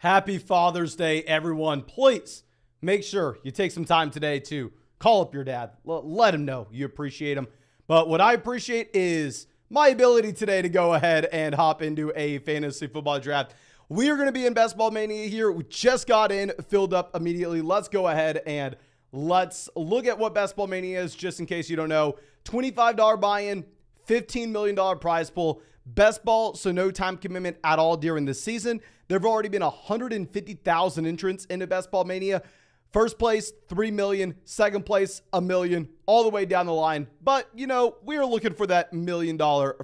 Happy Father's Day, everyone. Please make sure you take some time today to call up your dad. Let him know you appreciate him. But what I appreciate is my ability today to go ahead and hop into a fantasy football draft. We are going to be in Best Ball Mania here. We just got in, filled up immediately. Let's go ahead and let's look at what Best Ball Mania is, just in case you don't know. $25 buy-in, $15 million prize pool. Best ball, so no time commitment at all during the season. There have already been 150,000 entrants into Best Ball Mania. First place, $3 million. Second place, $1 million. All the way down the line. But, you know, we are looking for that $1 million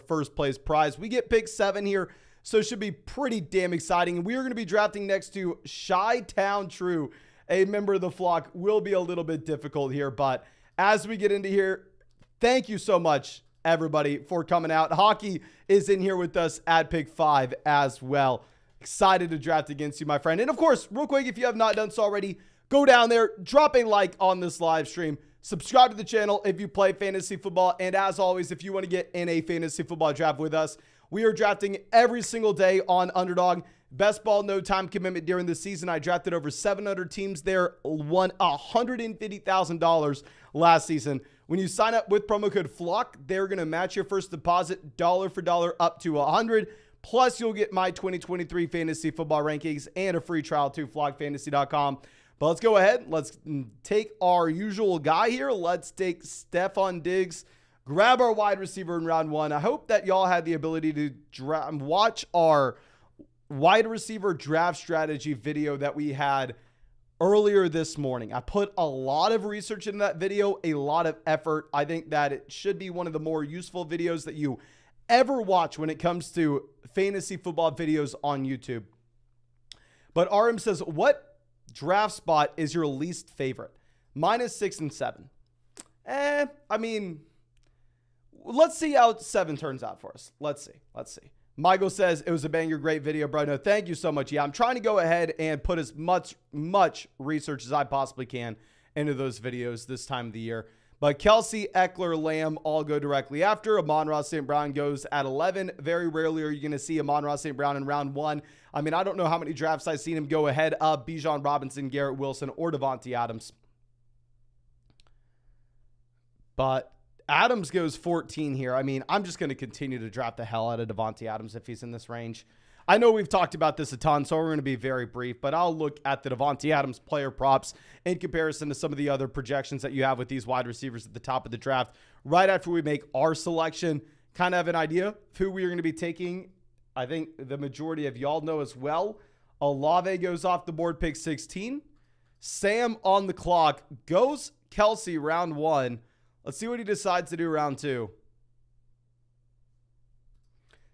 first place prize. We get pick 7 here, so it should be pretty damn exciting. And we are going to be drafting next to Chi-Town True. A member of the flock will be a little bit difficult here. But as we get into here, thank you so much, everybody, for coming out. Hockey is in here with us at pick 5 as well. Excited to draft against you, my friend. And of course, real quick, if you have not done so already, go down there, drop a like on this live stream, subscribe to the channel if you play fantasy football. And as always, if you want to get in a fantasy football draft with us, we are drafting every single day on Underdog. Best ball, no time commitment during the season. I drafted over 700 teams there, won $150,000 last season. When you sign up with promo code FLOCK, they're going to match your first deposit dollar for dollar up to $100. Plus, you'll get my 2023 fantasy football rankings and a free trial to flockfantasy.com. But let's go ahead. Let's take our usual guy here. Let's take Stefon Diggs. Grab our wide receiver in round 1. I hope that y'all had the ability to watch our wide receiver draft strategy video that we had earlier this morning. I put a lot of research into that video, a lot of effort. I think that it should be one of the more useful videos that you ever watch when it comes to fantasy football videos on YouTube. But RM says, what draft spot is your least favorite? Mine is 6 and 7. I mean, let's see how 7 turns out for us. Let's see. Michael says, it was a banger, great video, bro. No, thank you so much. Yeah, I'm trying to go ahead and put as much research as I possibly can into those videos this time of the year. But Kelsey, Eckler, Lamb all go directly after. Amon-Ra St. Brown goes at 11. Very rarely are you going to see Amon-Ra St. Brown in round 1. I mean, I don't know how many drafts I've seen him go ahead of Bijan Robinson, Garrett Wilson, or Devontae Adams. But Adams goes 14 here. I mean, I'm just going to continue to draft the hell out of Devontae Adams if he's in this range. I know we've talked about this a ton, so we're going to be very brief, but I'll look at the Devontae Adams player props in comparison to some of the other projections that you have with these wide receivers at the top of the draft. Right after we make our selection, kind of have an idea of who we are going to be taking. I think the majority of y'all know as well. Olave goes off the board, pick 16. Sam on the clock, goes Kelsey round 1. Let's see what he decides to do round 2.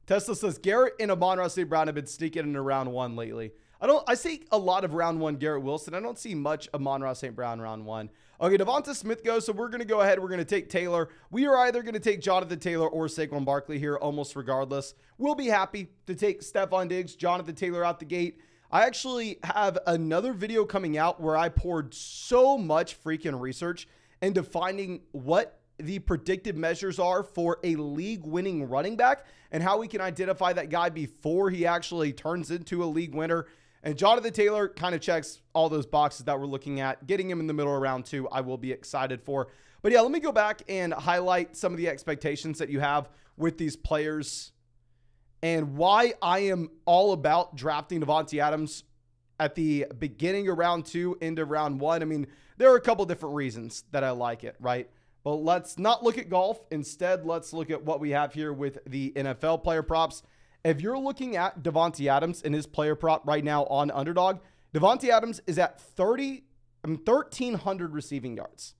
Tesla says, Garrett and Amon-Ra St. Brown have been sneaking into round 1 lately. I see a lot of round 1 Garrett Wilson. I don't see much Amon-Ra St. Brown round 1. Okay, Devonta Smith goes, so we're going to go ahead. We're going to take Taylor. We are either going to take Jonathan Taylor or Saquon Barkley here, almost regardless. We'll be happy to take Stefon Diggs, Jonathan Taylor out the gate. I actually have another video coming out where I poured so much freaking research into finding what the predictive measures are for a league-winning running back and how we can identify that guy before he actually turns into a league winner. And Jonathan Taylor kind of checks all those boxes that we're looking at. Getting him in the middle of round 2, I will be excited for. But yeah, let me go back and highlight some of the expectations that you have with these players and why I am all about drafting Devontae Adams at the beginning of round 2 into round 1. I mean, there are a couple different reasons that I like it, right? But let's not look at golf. Instead, let's look at what we have here with the NFL player props. If you're looking at Devontae Adams and his player prop right now on Underdog, Devontae Adams is at 1,300 receiving yards.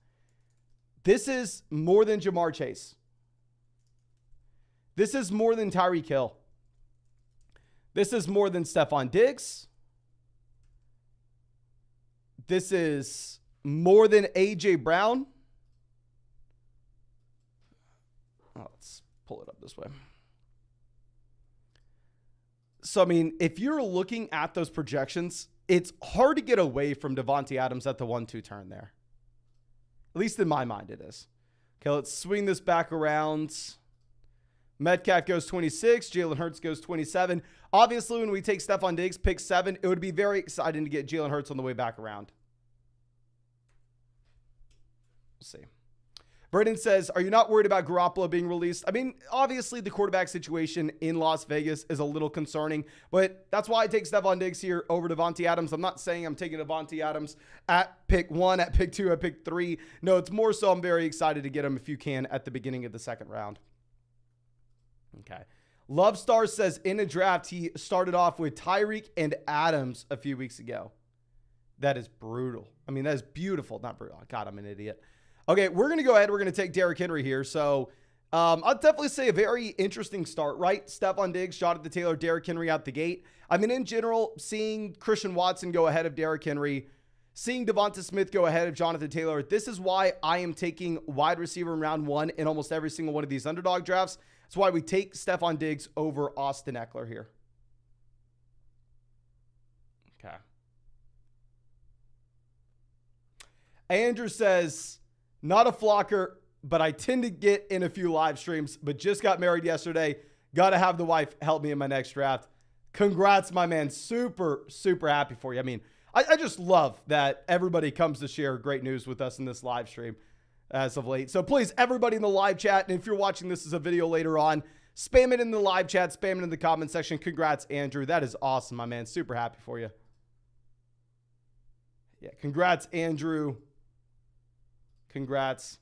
This is more than Jamar Chase. This is more than Tyreek Hill. This is more than Stefon Diggs. This is more than A.J. Brown. Let's pull it up this way. So, I mean, if you're looking at those projections, it's hard to get away from Devontae Adams at the 1-2 turn there. At least in my mind, it is. Okay, let's swing this back around. Metcalf goes 26. Jalen Hurts goes 27. Obviously, when we take Stephon Diggs, pick 7, it would be very exciting to get Jalen Hurts on the way back around. We'll see. Braden says, are you not worried about Garoppolo being released? I mean, obviously, the quarterback situation in Las Vegas is a little concerning, but that's why I take Stephon Diggs here over Devontae Adams. I'm not saying I'm taking Devontae Adams at pick 1, at pick 2, at pick 3. No, it's more so I'm very excited to get him if you can at the beginning of the second round. Okay. Love Star says in a draft, he started off with Tyreek and Adams a few weeks ago. That is brutal. I mean, that is beautiful. Not brutal. God, I'm an idiot. Okay, we're going to go ahead. We're going to take Derrick Henry here. So I'll definitely say a very interesting start, right? Stephon Diggs, Jonathan Taylor, Derrick Henry out the gate. I mean, in general, seeing Christian Watson go ahead of Derrick Henry, seeing Devonta Smith go ahead of Jonathan Taylor. This is why I am taking wide receiver in round 1 in almost every single one of these underdog drafts. That's why we take Stephon Diggs over Austin Eckler here. Okay. Andrew says, not a flocker, but I tend to get in a few live streams, but just got married yesterday. Got to have the wife help me in my next draft. Congrats, my man. Super, super happy for you. I mean, I just love that everybody comes to share great news with us in this live stream as of late. So please, everybody in the live chat, and if you're watching this as a video later on, spam it in the live chat, spam it in the comment section. Congrats, Andrew. That is awesome, my man. Super happy for you. Yeah, congrats, Andrew. Congrats.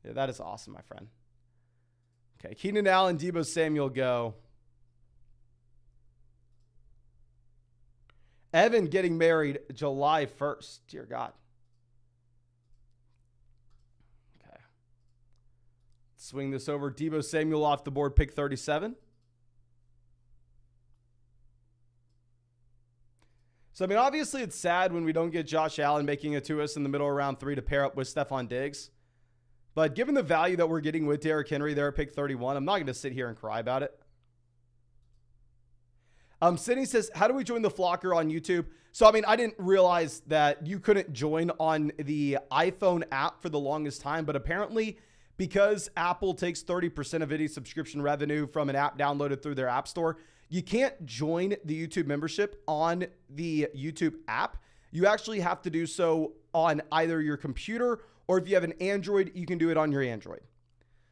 Yeah, that is awesome, my friend. Okay, Keenan Allen, Deebo Samuel go. Evan getting married July 1st. Dear God. Swing this over. Deebo Samuel off the board, pick 37. So, I mean, obviously it's sad when we don't get Josh Allen making it to us in the middle of round 3 to pair up with Stephon Diggs. But given the value that we're getting with Derrick Henry there at pick 31, I'm not going to sit here and cry about it. Sydney says, how do we join the Flocker on YouTube? So, I mean, I didn't realize that you couldn't join on the iPhone app for the longest time, but apparently because Apple takes 30% of any subscription revenue from an app downloaded through their app store, you can't join the YouTube membership on the YouTube app. You actually have to do so on either your computer, or if you have an Android, you can do it on your Android.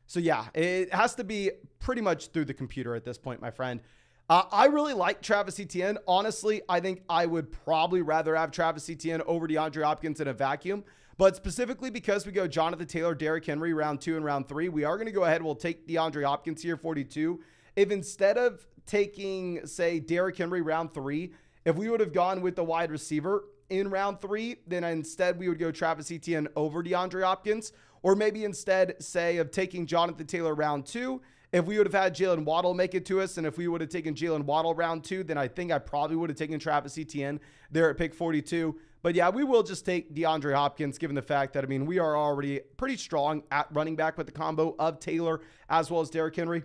So yeah, it has to be pretty much through the computer at this point, my friend. I really like Travis Etienne. Honestly, I think I would probably rather have Travis Etienne over DeAndre Hopkins in a vacuum. But specifically because we go Jonathan Taylor, Derrick Henry, round 2 and round 3, we are going to go ahead. We'll take DeAndre Hopkins here, 42. If instead of taking, say, Derrick Henry round 3, if we would have gone with the wide receiver in round 3, then instead we would go Travis Etienne over DeAndre Hopkins. Or maybe instead, say, of taking Jonathan Taylor round 2, if we would have had Jalen Waddle make it to us, and if we would have taken Jalen Waddle round 2, then I think I probably would have taken Travis Etienne there at pick 42. But yeah, we will just take DeAndre Hopkins, given the fact that, I mean, we are already pretty strong at running back with the combo of Taylor as well as Derrick Henry.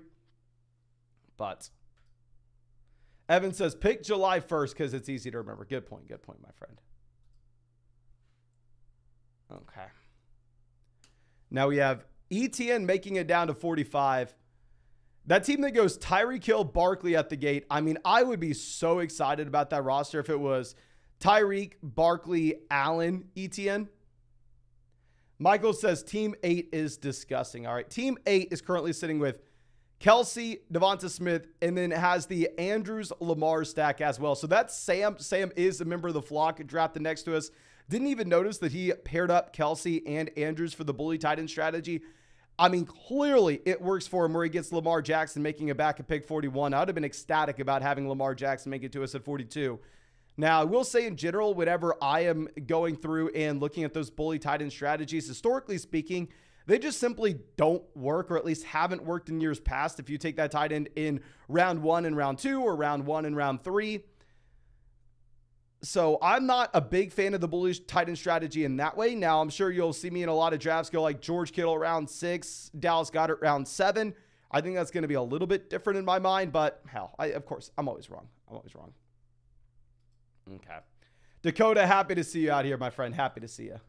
But Evan says, pick July 1st because it's easy to remember. Good point, my friend. Okay. Now we have Etienne making it down to 45. That team that goes Tyreek Hill, Barkley at the gate. I mean, I would be so excited about that roster if it was Tyreek, Barkley, Allen, Etienne. Michael says team 8 is disgusting. All right. Team 8 is currently sitting with Kelsey, Devonta Smith, and then has the Andrews Lamar stack as well. So that's Sam. Sam is a member of the flock drafted next to us. Didn't even notice that he paired up Kelsey and Andrews for the bully tight end strategy. I mean, clearly it works for him where he gets Lamar Jackson making it back at pick 41. I would have been ecstatic about having Lamar Jackson make it to us at 42. Now, I will say in general, whenever I am going through and looking at those bully tight end strategies, historically speaking, they just simply don't work, or at least haven't worked in years past. If you take that tight end in round 1 and round 2 or round 1 and round 3. So I'm not a big fan of the bullish tight end strategy in that way. Now, I'm sure you'll see me in a lot of drafts go like George Kittle round 6, Dallas Goedert round 7. I think that's going to be a little bit different in my mind, but hell, of course, I'm always wrong. Okay. Dakota, happy to see you out here, my friend. Happy to see you.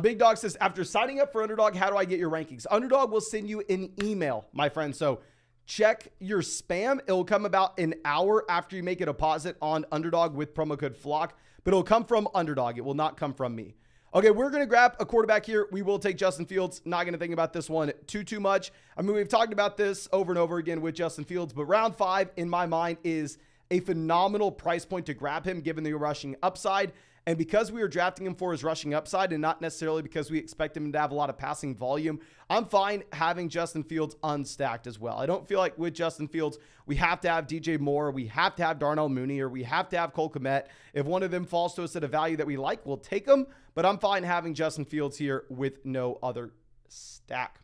Big Dog says, after signing up for Underdog, how do I get your rankings? Underdog will send you an email, my friend. So check your spam. It'll come about an hour after you make a deposit on Underdog with promo code FLOCK, but it'll come from Underdog. It will not come from me. Okay, we're going to grab a quarterback here. We will take Justin Fields. Not going to think about this one too much. I mean, we've talked about this over and over again with Justin Fields, but round 5 in my mind is a phenomenal price point to grab him given the rushing upside. And because we are drafting him for his rushing upside and not necessarily because we expect him to have a lot of passing volume, I'm fine having Justin Fields unstacked as well. I don't feel like with Justin Fields, we have to have DJ Moore, we have to have Darnell Mooney, or we have to have Cole Kmet. If one of them falls to us at a value that we like, we'll take them. But I'm fine having Justin Fields here with no other stack.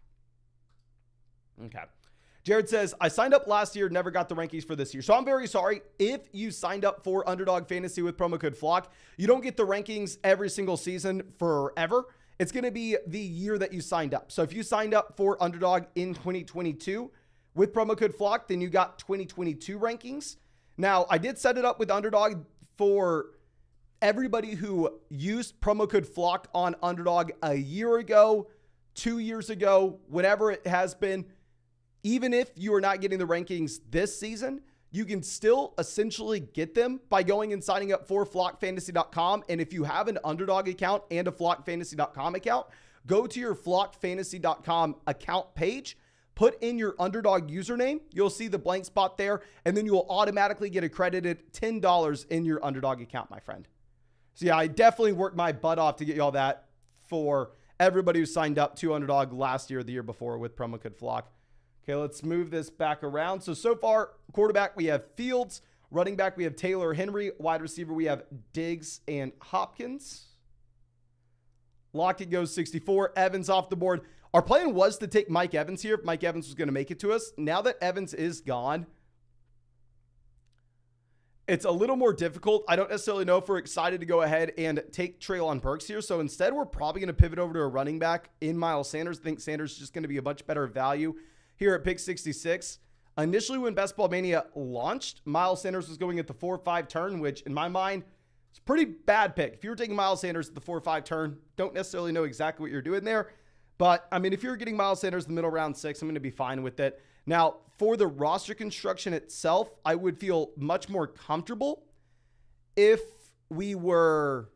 Okay. Jared says, I signed up last year, never got the rankings for this year. So I'm very sorry. If you signed up for Underdog Fantasy with promo code FLOCK, you don't get the rankings every single season forever. It's going to be the year that you signed up. So if you signed up for Underdog in 2022 with promo code FLOCK, then you got 2022 rankings. Now, I did set it up with Underdog for everybody who used promo code FLOCK on Underdog a year ago, 2 years ago, whatever it has been. Even if you are not getting the rankings this season, you can still essentially get them by going and signing up for flockfantasy.com. And if you have an Underdog account and a flockfantasy.com account, go to your flockfantasy.com account page, put in your Underdog username. You'll see the blank spot there, and then you will automatically get accredited $10 in your Underdog account, my friend. So yeah, I definitely worked my butt off to get y'all that for everybody who signed up to Underdog last year, the year before with promo code FLOCK. Okay, let's move this back around. So far, quarterback, we have Fields. Running back, we have Taylor Henry. Wide receiver, we have Diggs and Hopkins. Lockett goes 64. Evans off the board. Our plan was to take Mike Evans here if Mike Evans was going to make it to us. Now that Evans is gone, it's a little more difficult. I don't necessarily know if we're excited to go ahead and take Treylon Burks here. So instead, we're probably going to pivot over to a running back in Miles Sanders. I think Sanders is just going to be a much better value here at pick 66. Initially, when Best Ball Mania launched, Miles Sanders was going at the 4-5 turn, which in my mind is a pretty bad pick. If you were taking Miles Sanders at the 4-5 turn, don't necessarily know exactly what you're doing there. But, I mean, if you're getting Miles Sanders in the middle round 6, I'm going to be fine with it. Now, for the roster construction itself, I would feel much more comfortable if we were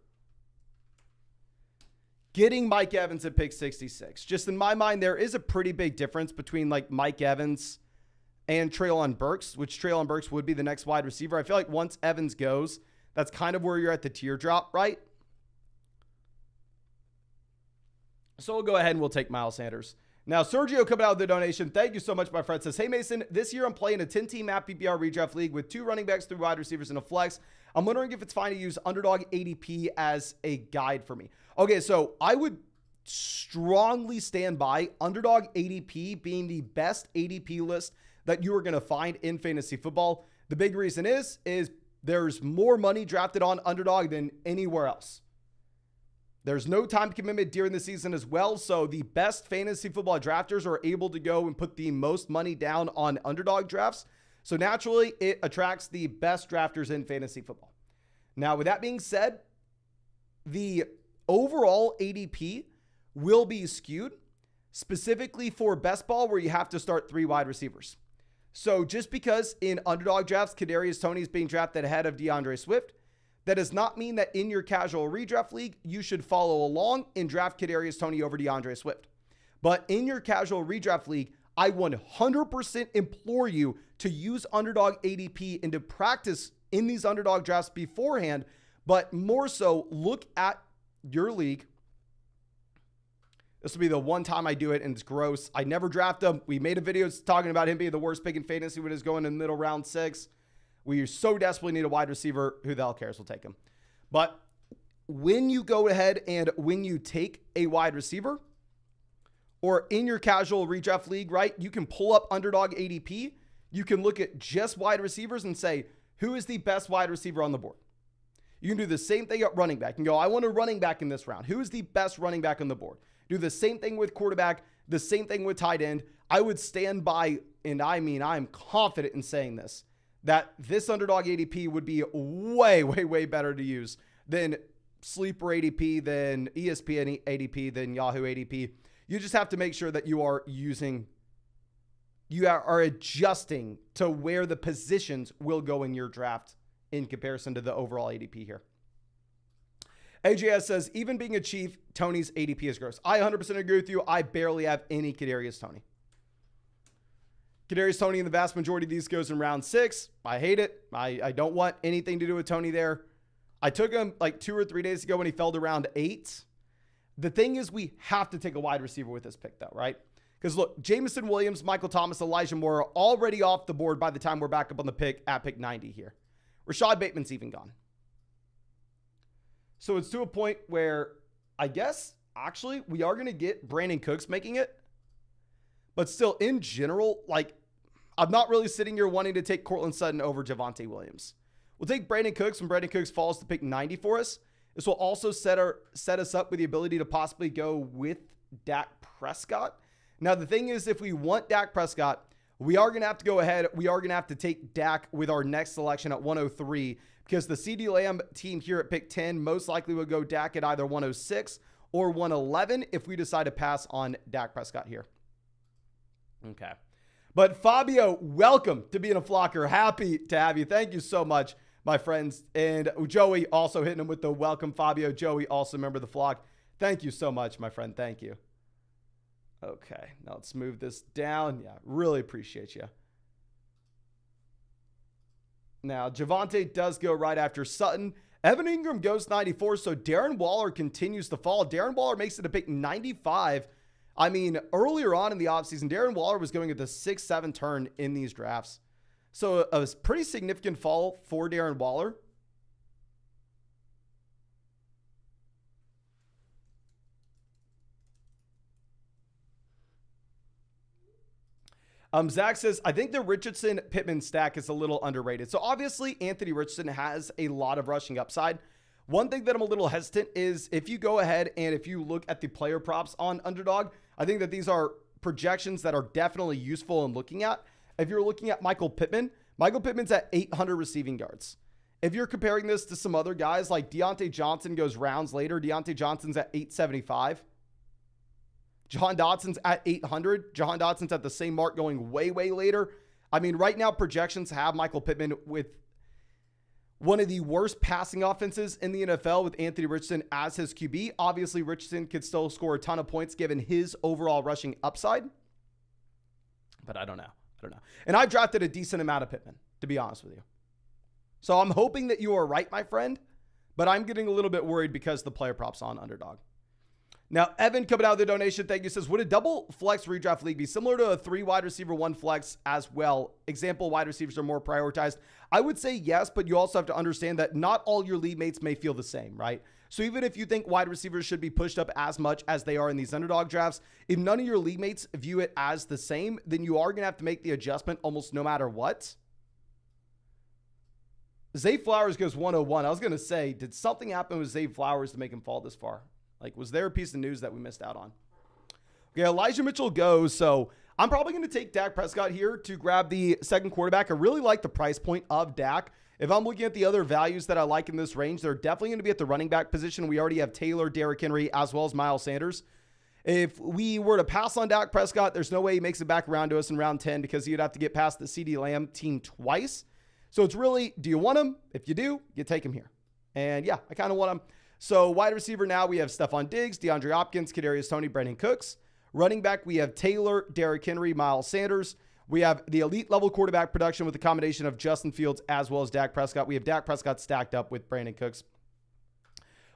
getting Mike Evans at pick 66. Just in my mind, there is a pretty big difference between like Mike Evans and Treylon Burks, which Treylon Burks would be the next wide receiver. I feel like once Evans goes, that's kind of where you're at the teardrop, right? So we'll go ahead and we'll take Miles Sanders. Now, Sergio coming out with the donation. Thank you so much, my friend. Says, hey, Mason, this year I'm playing a 10-team map PPR redraft league with 2 running backs, 3 wide receivers, and a flex. I'm wondering if it's fine to use Underdog ADP as a guide for me. Okay, so I would strongly stand by Underdog ADP being the best ADP list that you are going to find in fantasy football. The big reason is there's more money drafted on Underdog than anywhere else. There's no time commitment during the season as well, so the best fantasy football drafters are able to go and put the most money down on Underdog drafts. So naturally, it attracts the best drafters in fantasy football. Now, with that being said, the overall ADP will be skewed specifically for best ball where you have to start 3 wide receivers. So just because in Underdog drafts, Kadarius Toney is being drafted ahead of DeAndre Swift, that does not mean that in your casual redraft league, you should follow along and draft Kadarius Toney over DeAndre Swift. But in your casual redraft league, I 100% implore you to use Underdog ADP and to practice in these Underdog drafts beforehand, but more so look at your league. This will be the one time I do it, and it's gross. I never draft him. We made a video talking about him being the worst pick in fantasy when he's going in the middle round 6. We so desperately need a wide receiver. Who the hell cares? We'll take him. But when you go ahead and when you take a wide receiver, or in your casual redraft league, right, you can pull up Underdog ADP. You can look at just wide receivers and say, who is the best wide receiver on the board? You can do the same thing at running back and go, I want a running back in this round. Who is the best running back on the board? Do the same thing with quarterback, the same thing with tight end. I would stand by, and I mean, I'm confident in saying this, that this Underdog ADP would be way, way, way better to use than Sleeper ADP than ESPN ADP than Yahoo ADP. You just have to make sure that you are adjusting to where the positions will go in your draft in comparison to the overall ADP here. AJS says, even being a Chief, Tony's ADP is gross. I 100% agree with you. I barely have any Kadarius Toney. Kadarius Toney in the vast majority of these goes in round 6. I hate it. I don't want anything to do with Toney there. I took him like 2 or 3 days ago when he fell to round 8. The thing is, we have to take a wide receiver with this pick, though, right? Because look, Jameson Williams, Michael Thomas, Elijah Moore are already off the board by the time we're back up on the pick at pick 90 here. Rashad Bateman's even gone. So it's to a point where I guess, actually, we are going to get Brandon Cooks making it. But still, in general, like, I'm not really sitting here wanting to take Cortland Sutton over Javonte Williams. We'll take Brandon Cooks when Brandon Cooks falls to pick 90 for us. This will also set us up with the ability to possibly go with Dak Prescott. Now, the thing is, if we want Dak Prescott, we are going to have to go ahead. We are going to have to take Dak with our next selection at 103 because the CD Lamb team here at pick 10 most likely would go Dak at either 106 or 111 if we decide to pass on Dak Prescott here. Okay. But Fabio, welcome to being a flocker. Happy to have you. Thank you so much, my friends. And Joey also hitting him with the welcome, Fabio. Joey, also a member of the flock. Thank you so much, my friend. Thank you. Okay, now let's move this down. Yeah, really appreciate you. Now, Javonte does go right after Sutton. Evan Ingram goes 94, so Darren Waller continues to fall. Darren Waller makes it a pick 95. I mean, earlier on in the offseason, Darren Waller was going at the 6-7 turn in these drafts. So a pretty significant fall for Darren Waller. Zach says, I think the Richardson-Pittman stack is a little underrated. So obviously, Anthony Richardson has a lot of rushing upside. One thing that I'm a little hesitant is if you go ahead and if you look at the player props on Underdog, I think that these are projections that are definitely useful in looking at. If you're looking at Michael Pittman's at 800 receiving yards. If you're comparing this to some other guys like Deontay Johnson goes rounds later, Deontay Johnson's at 875. Jahan Dotson's at 800. Jahan Dotson's at the same mark going way, way later. I mean, right now projections have Michael Pittman with one of the worst passing offenses in the NFL with Anthony Richardson as his QB. Obviously, Richardson could still score a ton of points given his overall rushing upside. But I don't know. And I've drafted a decent amount of Pittman, to be honest with you. So I'm hoping that you are right, my friend. But I'm getting a little bit worried because the player props on Underdog. Now, Evan coming out of the donation, thank you, says, would a double flex redraft league be similar to a 3 wide receiver, 1 flex as well? Example, wide receivers are more prioritized. I would say yes, but you also have to understand that not all your league mates may feel the same, right? So even if you think wide receivers should be pushed up as much as they are in these Underdog drafts, if none of your league mates view it as the same, then you are going to have to make the adjustment almost no matter what. Zay Flowers goes 101. I was going to say, did something happen with Zay Flowers to make him fall this far? Like, was there a piece of news that we missed out on? Okay, Elijah Mitchell goes. So I'm probably going to take Dak Prescott here to grab the second quarterback. I really like the price point of Dak. If I'm looking at the other values that I like in this range, they're definitely going to be at the running back position. We already have Taylor, Derrick Henry, as well as Miles Sanders. If we were to pass on Dak Prescott, there's no way he makes it back around to us in round 10 because he'd have to get past the CD Lamb team twice. So it's really, do you want him? If you do, you take him here. And yeah, I kind of want him. So wide receiver now, we have Stephon Diggs, DeAndre Hopkins, Kadarius Toney, Brandon Cooks. Running back, we have Taylor, Derrick Henry, Miles Sanders. We have the elite level quarterback production with a combination of Justin Fields as well as Dak Prescott. We have Dak Prescott stacked up with Brandon Cooks.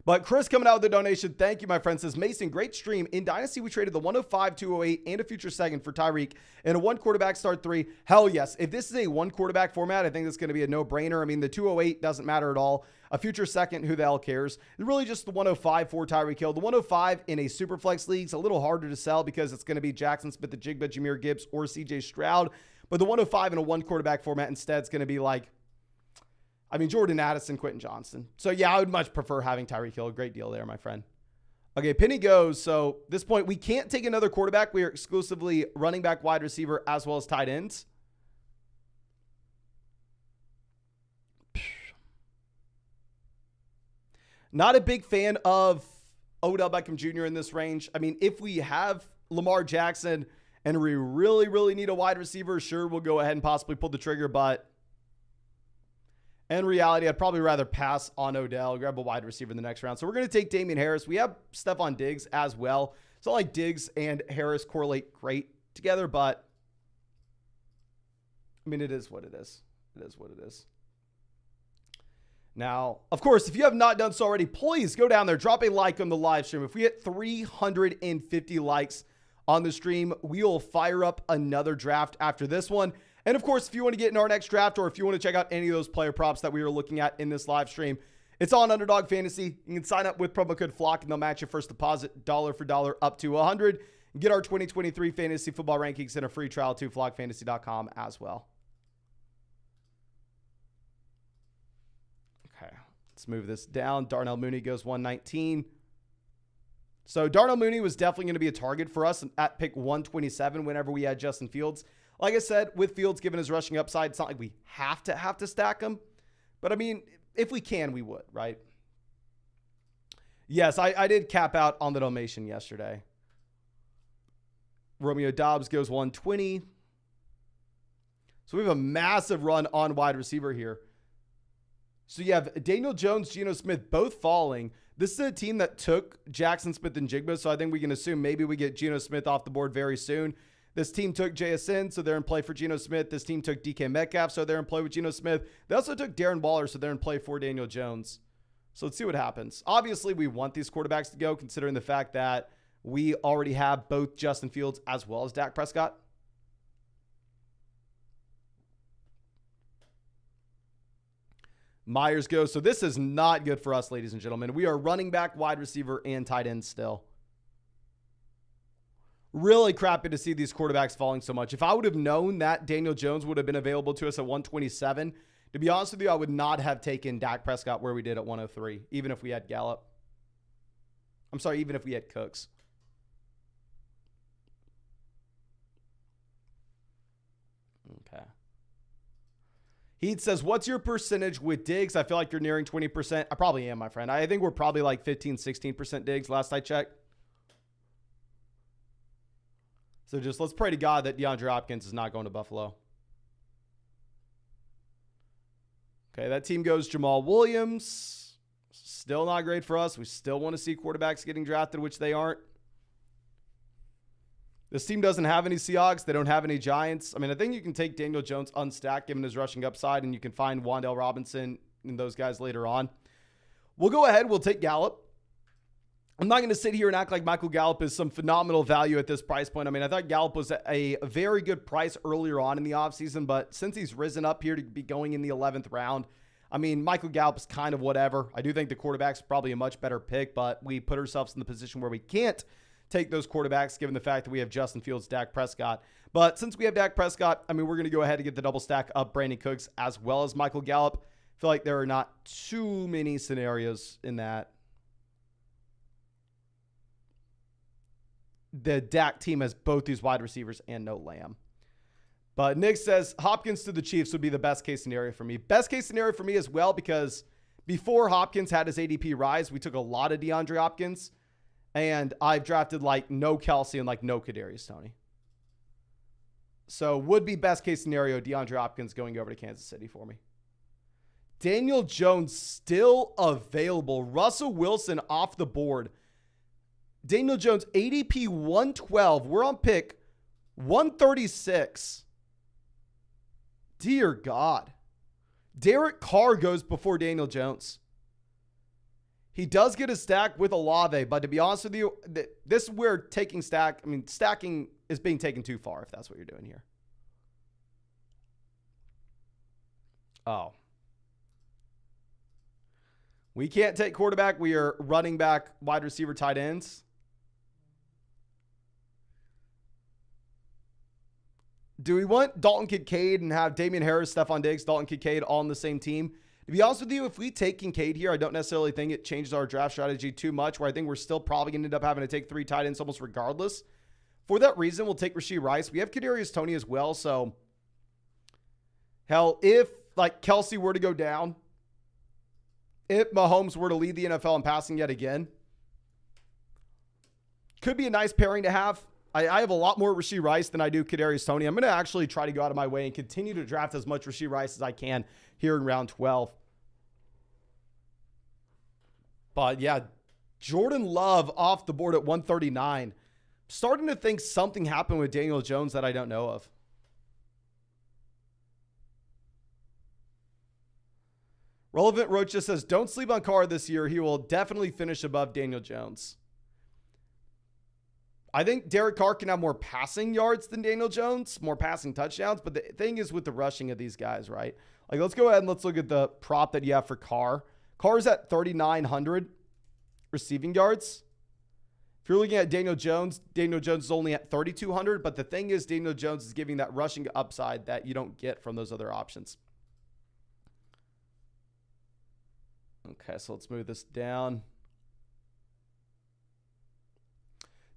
But Chris coming out with the donation, thank you, my friend, says, Mason, great stream. In Dynasty, we traded the 105, 208, and a future second for Tyreek and a 1 quarterback start 3. Hell yes. If this is a 1 quarterback format, I think it's going to be a no-brainer. I mean, the 208 doesn't matter at all. A future second, who the hell cares? It's really just the 105 for Tyreek Hill. The 105 in a super flex league is a little harder to sell because it's going to be Jackson Smith-Njigba, Jahmyr Gibbs, or CJ Stroud. But the 105 in a 1 quarterback format instead is going to be like, I mean, Jordan Addison, Quentin Johnston. So, yeah, I would much prefer having Tyreek Hill. Great deal there, my friend. Okay, Penny goes. So, at this point, we can't take another quarterback. We are exclusively running back, wide receiver, as well as tight ends. Not a big fan of Odell Beckham Jr. in this range. I mean, if we have Lamar Jackson and we really, really need a wide receiver, sure, we'll go ahead and possibly pull the trigger. But in reality, I'd probably rather pass on Odell, grab a wide receiver in the next round. So we're going to take Damian Harris. We have Stephon Diggs as well. It's not like Diggs and Harris correlate great together, but I mean, it is what it is. It is what it is. Now, of course, if you have not done so already, please go down there, drop a like on the live stream. If we hit 350 likes on the stream, we will fire up another draft after this one. And of course, if you want to get in our next draft, or if you want to check out any of those player props that we were looking at in this live stream, it's on Underdog Fantasy. You can sign up with promo code FLOCK, and they'll match your first deposit dollar for dollar up to $100. And get our 2023 fantasy football rankings and a free trial to flockfantasy.com as well. Okay, let's move this down. Darnell Mooney goes 119. So Darnell Mooney was definitely going to be a target for us at pick 127 whenever we had Justin Fields. Like I said, with Fields given his rushing upside, it's not like we have to stack him. But I mean, if we can, we would, right? Yes, I did cap out on the donation yesterday. Romeo Doubs goes 120. So we have a massive run on wide receiver here. So you have Daniel Jones, Geno Smith both falling. This is a team that took Jackson Smith and Jigba, so I think we can assume maybe we get Geno Smith off the board very soon. This team took JSN, so they're in play for Geno Smith. This team took DK Metcalf, so they're in play with Geno Smith. They also took Darren Waller, so they're in play for Daniel Jones. So let's see what happens. Obviously, we want these quarterbacks to go, considering the fact that we already have both Justin Fields as well as Dak Prescott. Myers goes. So this is not good for us, ladies and gentlemen. We are running back, wide receiver, and tight end still. Really crappy to see these quarterbacks falling so much. If I would have known that Daniel Jones would have been available to us at 127, to be honest with you, I would not have taken Dak Prescott where we did at 103, even if we had Gallup. I'm sorry, even if we had Cooks. Okay. Heath says, what's your percentage with Diggs? I feel like you're nearing 20%. I probably am, my friend. I think we're probably like 15, 16% Diggs last I checked. So just let's pray to God that DeAndre Hopkins is not going to Buffalo. Okay, that team goes Jamal Williams. Still not great for us. We still want to see quarterbacks getting drafted, which they aren't. This team doesn't have any Seahawks. They don't have any Giants. I mean, I think you can take Daniel Jones unstacked given his rushing upside, and you can find Wan'Dale Robinson and those guys later on. We'll go ahead. We'll take Gallup. I'm not going to sit here and act like Michael Gallup is some phenomenal value at this price point. I mean, I thought Gallup was a very good price earlier on in the offseason, but since he's risen up here to be going in the 11th round, I mean, Michael Gallup is kind of whatever. I do think the quarterback's probably a much better pick, but we put ourselves in the position where we can't take those quarterbacks given the fact that we have Justin Fields, Dak Prescott. But since we have Dak Prescott, I mean, we're going to go ahead and get the double stack up Brandon Cooks as well as Michael Gallup. I feel like there are not too many scenarios in that the Dak team has both these wide receivers and no Lamb. But Nick says Hopkins to the Chiefs would be the best case scenario for me. Best case scenario for me as well, because before Hopkins had his ADP rise, we took a lot of DeAndre Hopkins, and I've drafted like no Kelsey and like no Kadarius Toney. So would be best case scenario DeAndre Hopkins going over to Kansas City for me. Daniel Jones still available. Russell Wilson off the board. Daniel Jones, ADP 112. We're on pick 136. Dear God. Derek Carr goes before Daniel Jones. He does get a stack with Olave, but to be honest with you, this is where taking stack, I mean, stacking is being taken too far if that's what you're doing here. Oh. We can't take quarterback. We are running back, wide receiver, tight ends. Do we want Dalton Kincaid and have Damian Harris, Stephon Diggs, Dalton Kincaid all on the same team? To be honest with you, if we take Kincaid here, I don't necessarily think it changes our draft strategy too much, where I think we're still probably going to end up having to take 3 tight ends almost regardless. For that reason, we'll take Rashee Rice. We have Kadarius Toney as well, so hell, if like Kelsey were to go down if Mahomes were to lead the NFL in passing yet again, could be a nice pairing to have. I have a lot more Rashee Rice than I do Kadarius Toney. I'm going to actually try to go out of my way and continue to draft as much Rashee Rice as I can here in round 12. But yeah, Jordan Love off the board at 139. Starting to think something happened with Daniel Jones that I don't know of. Relevant Roach just says, don't sleep on Carr this year. He will definitely finish above Daniel Jones. I think Derek Carr can have more passing yards than Daniel Jones, more passing touchdowns. But the thing is with the rushing of these guys, right? Like, let's go ahead and let's look at the prop that you have for Carr. Carr's at 3,900 receiving yards. If you're looking at Daniel Jones is only at 3,200. But the thing is, Daniel Jones is giving that rushing upside that you don't get from those other options. Okay, so let's move this down.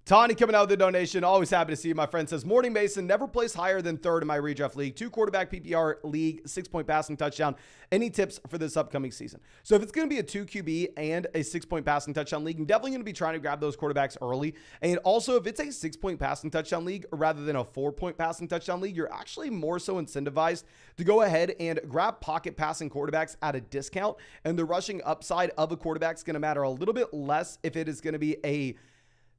Tawny coming out with the donation. Always happy to see you. My friend says, Morning Mason, never placed higher than third in my redraft league. 2 quarterback PPR league, 6-point passing touchdown. Any tips for this upcoming season? So if it's going to be a 2 QB and a 6-point passing touchdown league, I'm definitely going to be trying to grab those quarterbacks early. And also, if it's a 6-point passing touchdown league rather than a 4-point passing touchdown league, you're actually more so incentivized to go ahead and grab pocket passing quarterbacks at a discount. And the rushing upside of a quarterback is going to matter a little bit less if it is going to be a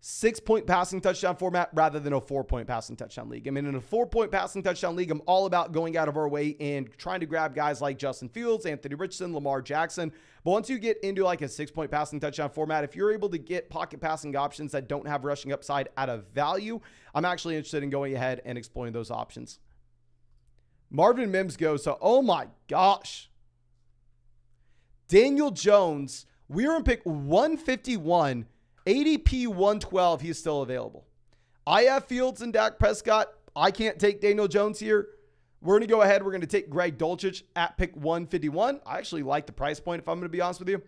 6-point passing touchdown format rather than a 4-point passing touchdown league. I mean, in a 4-point passing touchdown league, I'm all about going out of our way and trying to grab guys like Justin Fields, Anthony Richardson, Lamar Jackson. But once you get into like a 6-point passing touchdown format, if you're able to get pocket passing options that don't have rushing upside at a value, I'm actually interested in going ahead and exploring those options. Marvin Mims goes, so, oh my gosh. Daniel Jones, we're in pick 151. ADP 112, he's still available. I have Fields and Dak Prescott. I can't take Daniel Jones here. We're going to go ahead. We're going to take Greg Dulcich at pick 151. I actually like the price point, if I'm going to be honest with you.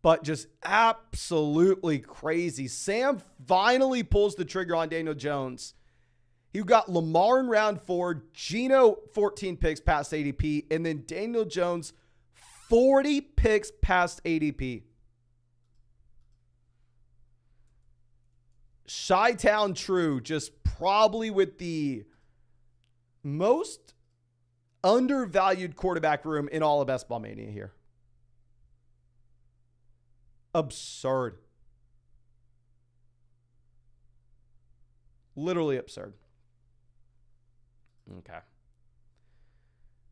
But just absolutely crazy. Sam finally pulls the trigger on Daniel Jones. He got Lamar in round 4, Geno 14 picks past ADP, and then Daniel Jones 40 picks past ADP. Chi-Town True, just probably with the most undervalued quarterback room in all of Best Ball Mania here. Absurd. Literally absurd. Okay.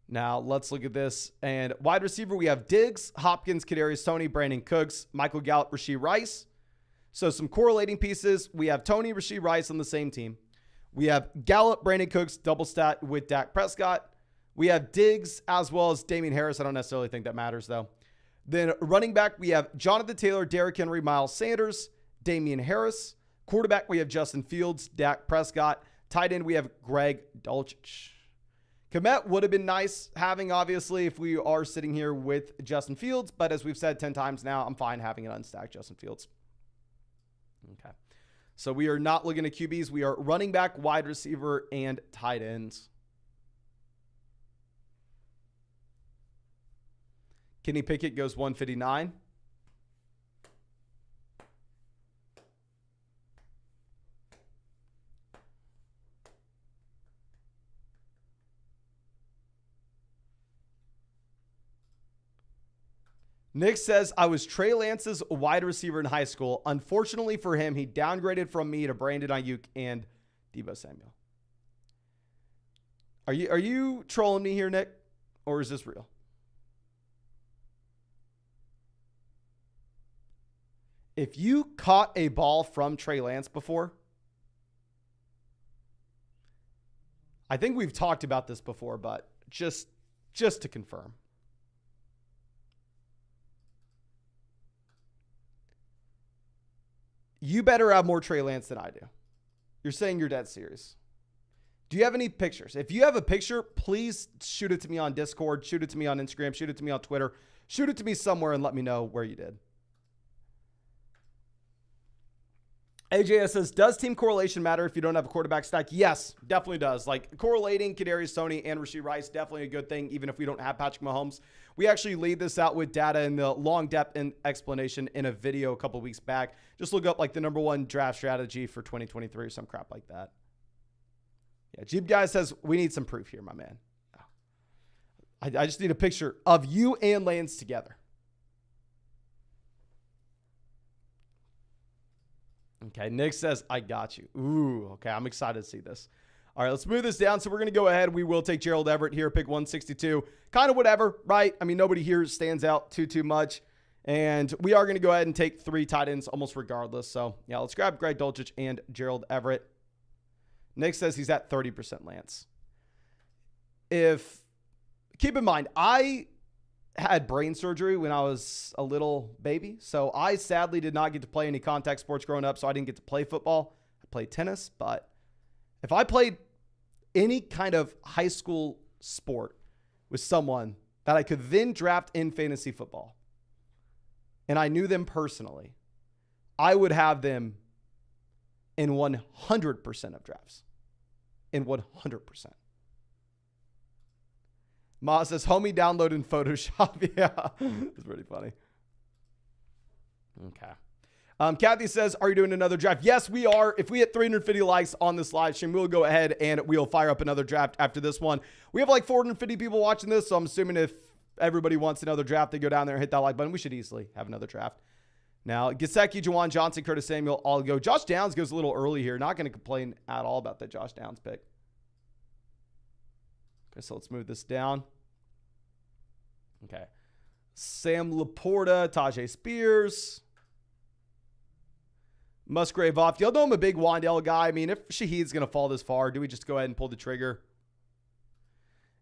Now, let's look at this. And wide receiver, we have Diggs, Hopkins, Kadarius Toney, Brandon Cooks, Michael Gallup, Rashee Rice. So some correlating pieces. We have Toney, Rashee Rice on the same team. We have Gallup, Brandon Cooks, double stat with Dak Prescott. We have Diggs as well as Damian Harris. I don't necessarily think that matters, though. Then running back, we have Jonathan Taylor, Derrick Henry, Miles Sanders, Damian Harris. Quarterback, we have Justin Fields, Dak Prescott. Tight end, we have Greg Dulcich. Komet would have been nice having, obviously, if we are sitting here with Justin Fields. But as we've said 10 times now, I'm fine having an unstacked Justin Fields. Okay. So we are not looking at QBs. We are running back, wide receiver, and tight ends. Kenny Pickett goes 159. Nick says, I was Trey Lance's wide receiver in high school. Unfortunately for him, he downgraded from me to Brandon Ayuk and Deebo Samuel. Are you trolling me here, Nick? Or is this real? If you caught a ball from Trey Lance before, I think we've talked about this before, but just to confirm. You better have more Trey Lance than I do. You're saying you're dead serious. Do you have any pictures? If you have a picture, please shoot it to me on Discord, shoot it to me on Instagram, shoot it to me on Twitter, shoot it to me somewhere and let me know where you did. AJS says, does team correlation matter if you don't have a quarterback stack? Yes, definitely does. Like correlating Kadarius Toney and Rashee Rice, definitely a good thing, even if we don't have Patrick Mahomes. We actually laid this out with data and the long depth and explanation in a video a couple weeks back. Just look up like the #1 draft strategy for 2023 or some crap like that. Yeah, Jeep Guy says, we need some proof here, my man. I just need a picture of you and Lance together. Okay, Nick says, I got you. Ooh, okay, I'm excited to see this. All right, let's move this down. So we're going to go ahead. We will take Gerald Everett here, pick 162. Kind of whatever, right? I mean, nobody here stands out too much. And we are going to go ahead and take 3 tight ends almost regardless. So, yeah, let's grab Greg Dulcich and Gerald Everett. Nick says he's at 30% Lance. Keep in mind, I had brain surgery when I was a little baby. So I sadly did not get to play any contact sports growing up. So I didn't get to play football. I played tennis. But if I played any kind of high school sport with someone that I could then draft in fantasy football, and I knew them personally, I would have them in 100% of drafts. In 100%. Ma says, homie download in Photoshop. Yeah, it's pretty funny. Okay. Kathy says, are you doing another draft? Yes, we are. If we hit 350 likes on this live stream, we'll go ahead and we'll fire up another draft after this one. We have like 450 people watching this, so I'm assuming if everybody wants another draft, they go down there and hit that like button. We should easily have another draft. Now, Gesicki, Jawan Johnson, Curtis Samuel, all go. Josh Downs goes a little early here. Not going to complain at all about that Josh Downs pick. Okay, so let's move this down. Okay. Sam Laporta, Tajay Spears. Musgrave off. Y'all know I'm a big Wandale guy. I mean, if Shaheed's going to fall this far, do we just go ahead and pull the trigger?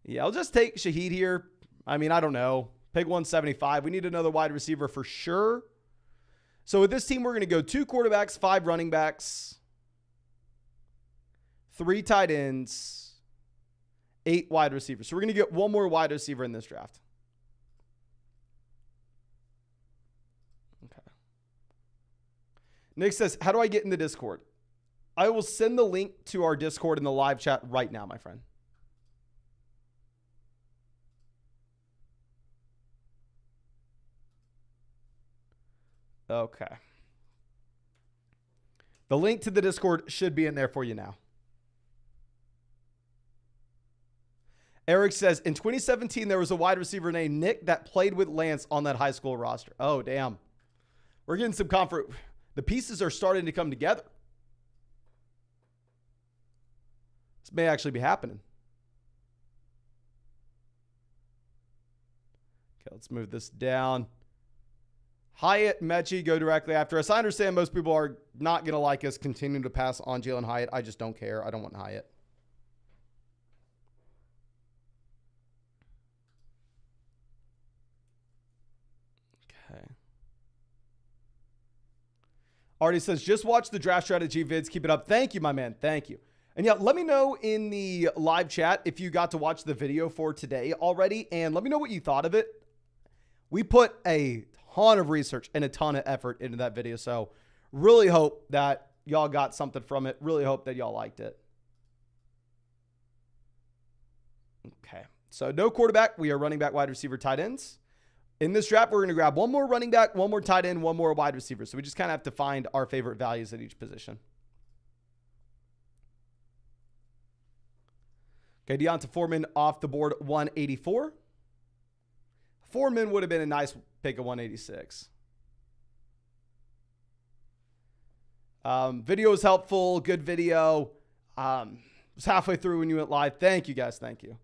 Yeah, I'll just take Shaheed here. I mean, I don't know. Pick 175. We need another wide receiver for sure. So with this team, we're going to go 2 quarterbacks, 5 running backs, 3 tight ends, 8 wide receivers. So we're going to get 1 more wide receiver in this draft. Okay. Nick says, how do I get in the Discord? I will send the link to our Discord in the live chat right now, my friend. Okay. The link to the Discord should be in there for you now. Eric says, in 2017, there was a wide receiver named Nick that played with Lance on that high school roster. Oh, damn. We're getting some comfort. The pieces are starting to come together. This may actually be happening. Okay, let's move this down. Hyatt, Mechie go directly after us. I understand most people are not going to like us continuing to pass on Jalen Hyatt. I just don't care. I don't want Hyatt. Okay. Artie says, just watch the draft strategy vids. Keep it up. Thank you, my man. Thank you. And yeah, let me know in the live chat if you got to watch the video for today already. And let me know what you thought of it. We put a ton of research and a ton of effort into that video. So really hope that y'all got something from it. Really hope that y'all liked it. Okay. So no quarterback. We are running back, wide receiver, tight ends. In this draft, we're going to grab 1 more running back, 1 more tight end, 1 more wide receiver. So we just kind of have to find our favorite values at each position. Okay, Deonta Foreman off the board, 184. Foreman would have been a nice pick of 186. Video is helpful. Good video. Was halfway through when you went live. Thank you, guys. Thank you.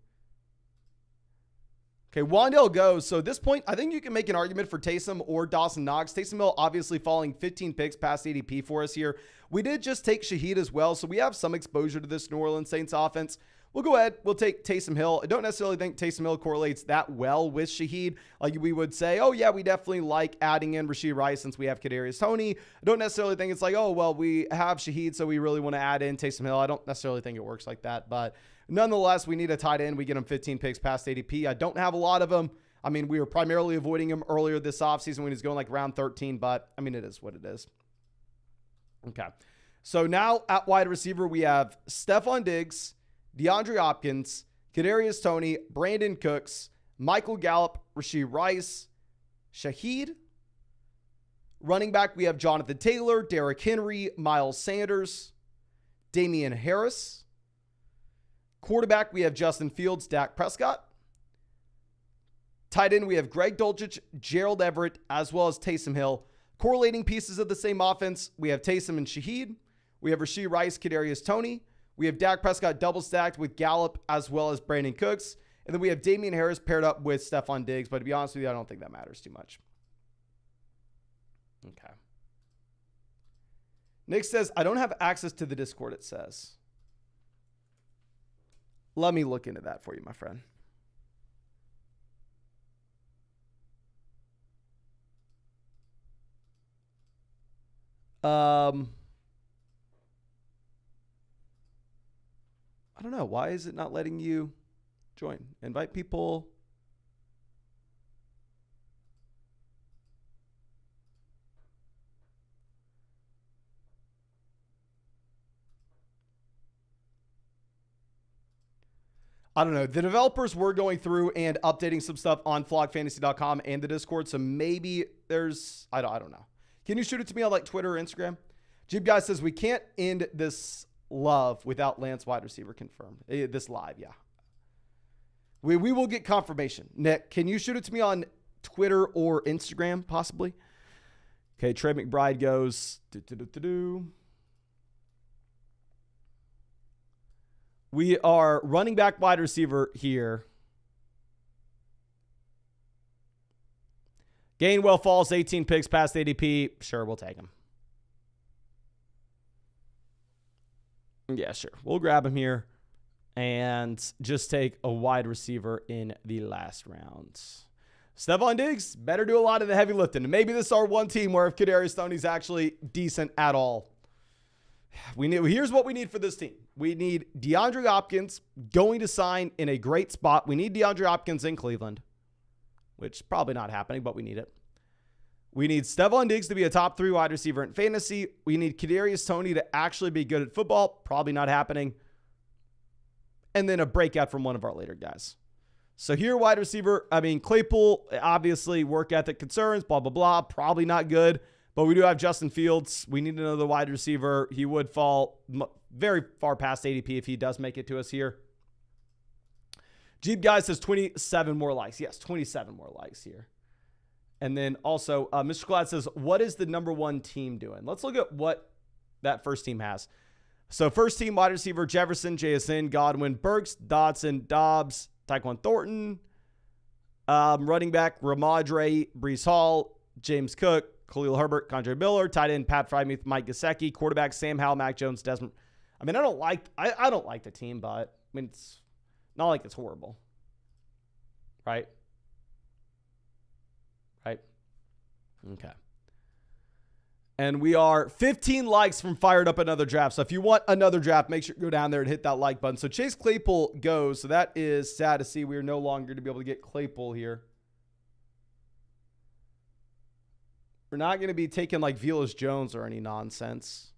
Okay, Wandale goes. So at this point, I think you can make an argument for Taysom or Dawson Knox. Taysom Hill obviously falling 15 picks past ADP for us here. We did just take Shaheed as well, so we have some exposure to this New Orleans Saints offense. We'll go ahead. We'll take Taysom Hill. I don't necessarily think Taysom Hill correlates that well with Shaheed. Like we would say, oh, yeah, we definitely like adding in Rashee Rice since we have Kadarius Toney. I don't necessarily think it's like, oh, well, we have Shaheed, so we really want to add in Taysom Hill. I don't necessarily think it works like that. But nonetheless, we need a tight end. We get him 15 picks past ADP. I don't have a lot of them. I mean, we were primarily avoiding him earlier this offseason when he's going like round 13. But, I mean, it is what it is. Okay. So now at wide receiver, we have Stephon Diggs, DeAndre Hopkins, Kadarius Toney, Brandon Cooks, Michael Gallup, Rashee Rice, Shaheed. Running back, we have Jonathan Taylor, Derrick Henry, Miles Sanders, Damian Harris. Quarterback, we have Justin Fields, Dak Prescott. Tight end, we have Greg Dulcich, Gerald Everett, as well as Taysom Hill. Correlating pieces of the same offense, we have Taysom and Shaheed. We have Rashee Rice, Kadarius Toney. We have Dak Prescott double stacked with Gallup as well as Brandon Cooks. And then we have Damian Harris paired up with Stephon Diggs. But to be honest with you, I don't think that matters too much. Okay. Nick says, I don't have access to the Discord, it says. Let me look into that for you, my friend. I don't know. Why is it not letting you join? Invite people. I don't know. The developers were going through and updating some stuff on flogfantasy.com and the Discord. So maybe there's, I don't know. Can you shoot it to me on like Twitter or Instagram? Jeep Guy says we can't end this love without Lance wide receiver confirmed. This live, yeah. We will get confirmation. Nick, can you shoot it to me on Twitter or Instagram, possibly? Okay, Trey McBride goes. We are running back wide receiver here. Gainwell falls 18 picks past ADP. Sure, we'll take him. Yeah, sure. We'll grab him here and just take a wide receiver in the last rounds. Stephon Diggs better do a lot of the heavy lifting. Maybe this is our one team where if Kadarius Toney's actually decent at all. Here's what we need for this team. We need DeAndre Hopkins going to sign in a great spot. We need DeAndre Hopkins in Cleveland, which is probably not happening, but we need it. We need Stephon Diggs to be a top 3 wide receiver in fantasy. We need Kadarius Toney to actually be good at football. Probably not happening. And then a breakout from one of our later guys. So here, wide receiver, Claypool, obviously work ethic concerns, blah, blah, blah. Probably not good. But we do have Justin Fields. We need another wide receiver. He would fall very far past ADP if he does make it to us here. Jeep Guy says 27 more likes. Yes, 27 more likes here. And then also, Mr. Glad says, what is the number 1 team doing? Let's look at what that first team has. So first team, wide receiver, Jefferson, JSN, Godwin, Burks, Dodson, Dobbs, Tyquan Thornton. Running back, Ramadre, Breece Hall, James Cook, Khalil Herbert, Condre Miller. Tight end, Pat Freiermuth, Mike Gesicki. Quarterback, Sam Howell, Mac Jones, Desmond. I don't like the team, but it's not like it's horrible. Right? Right? Okay. And we are 15 likes from Fired Up Another Draft. So if you want another draft, make sure you go down there and hit that like button. So Chase Claypool goes. So that is sad to see. We are no longer to be able to get Claypool here. We're not going to be taking like Velus Jones or any nonsense.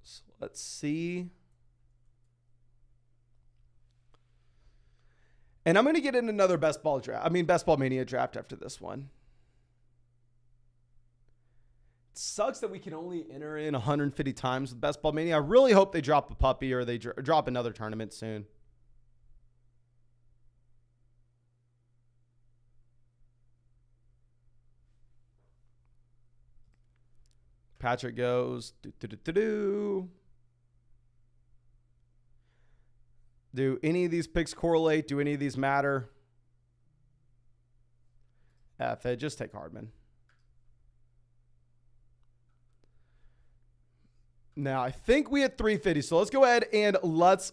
So let's see. And I'm going to get in another Best Ball Mania draft after this one. It sucks that we can only enter in 150 times with Best Ball Mania. I really hope they drop a puppy or they drop another tournament soon. Patrick goes. Do any of these picks correlate? Do any of these matter? Just take Hardman. Now, I think we had 350. So let's go ahead and let's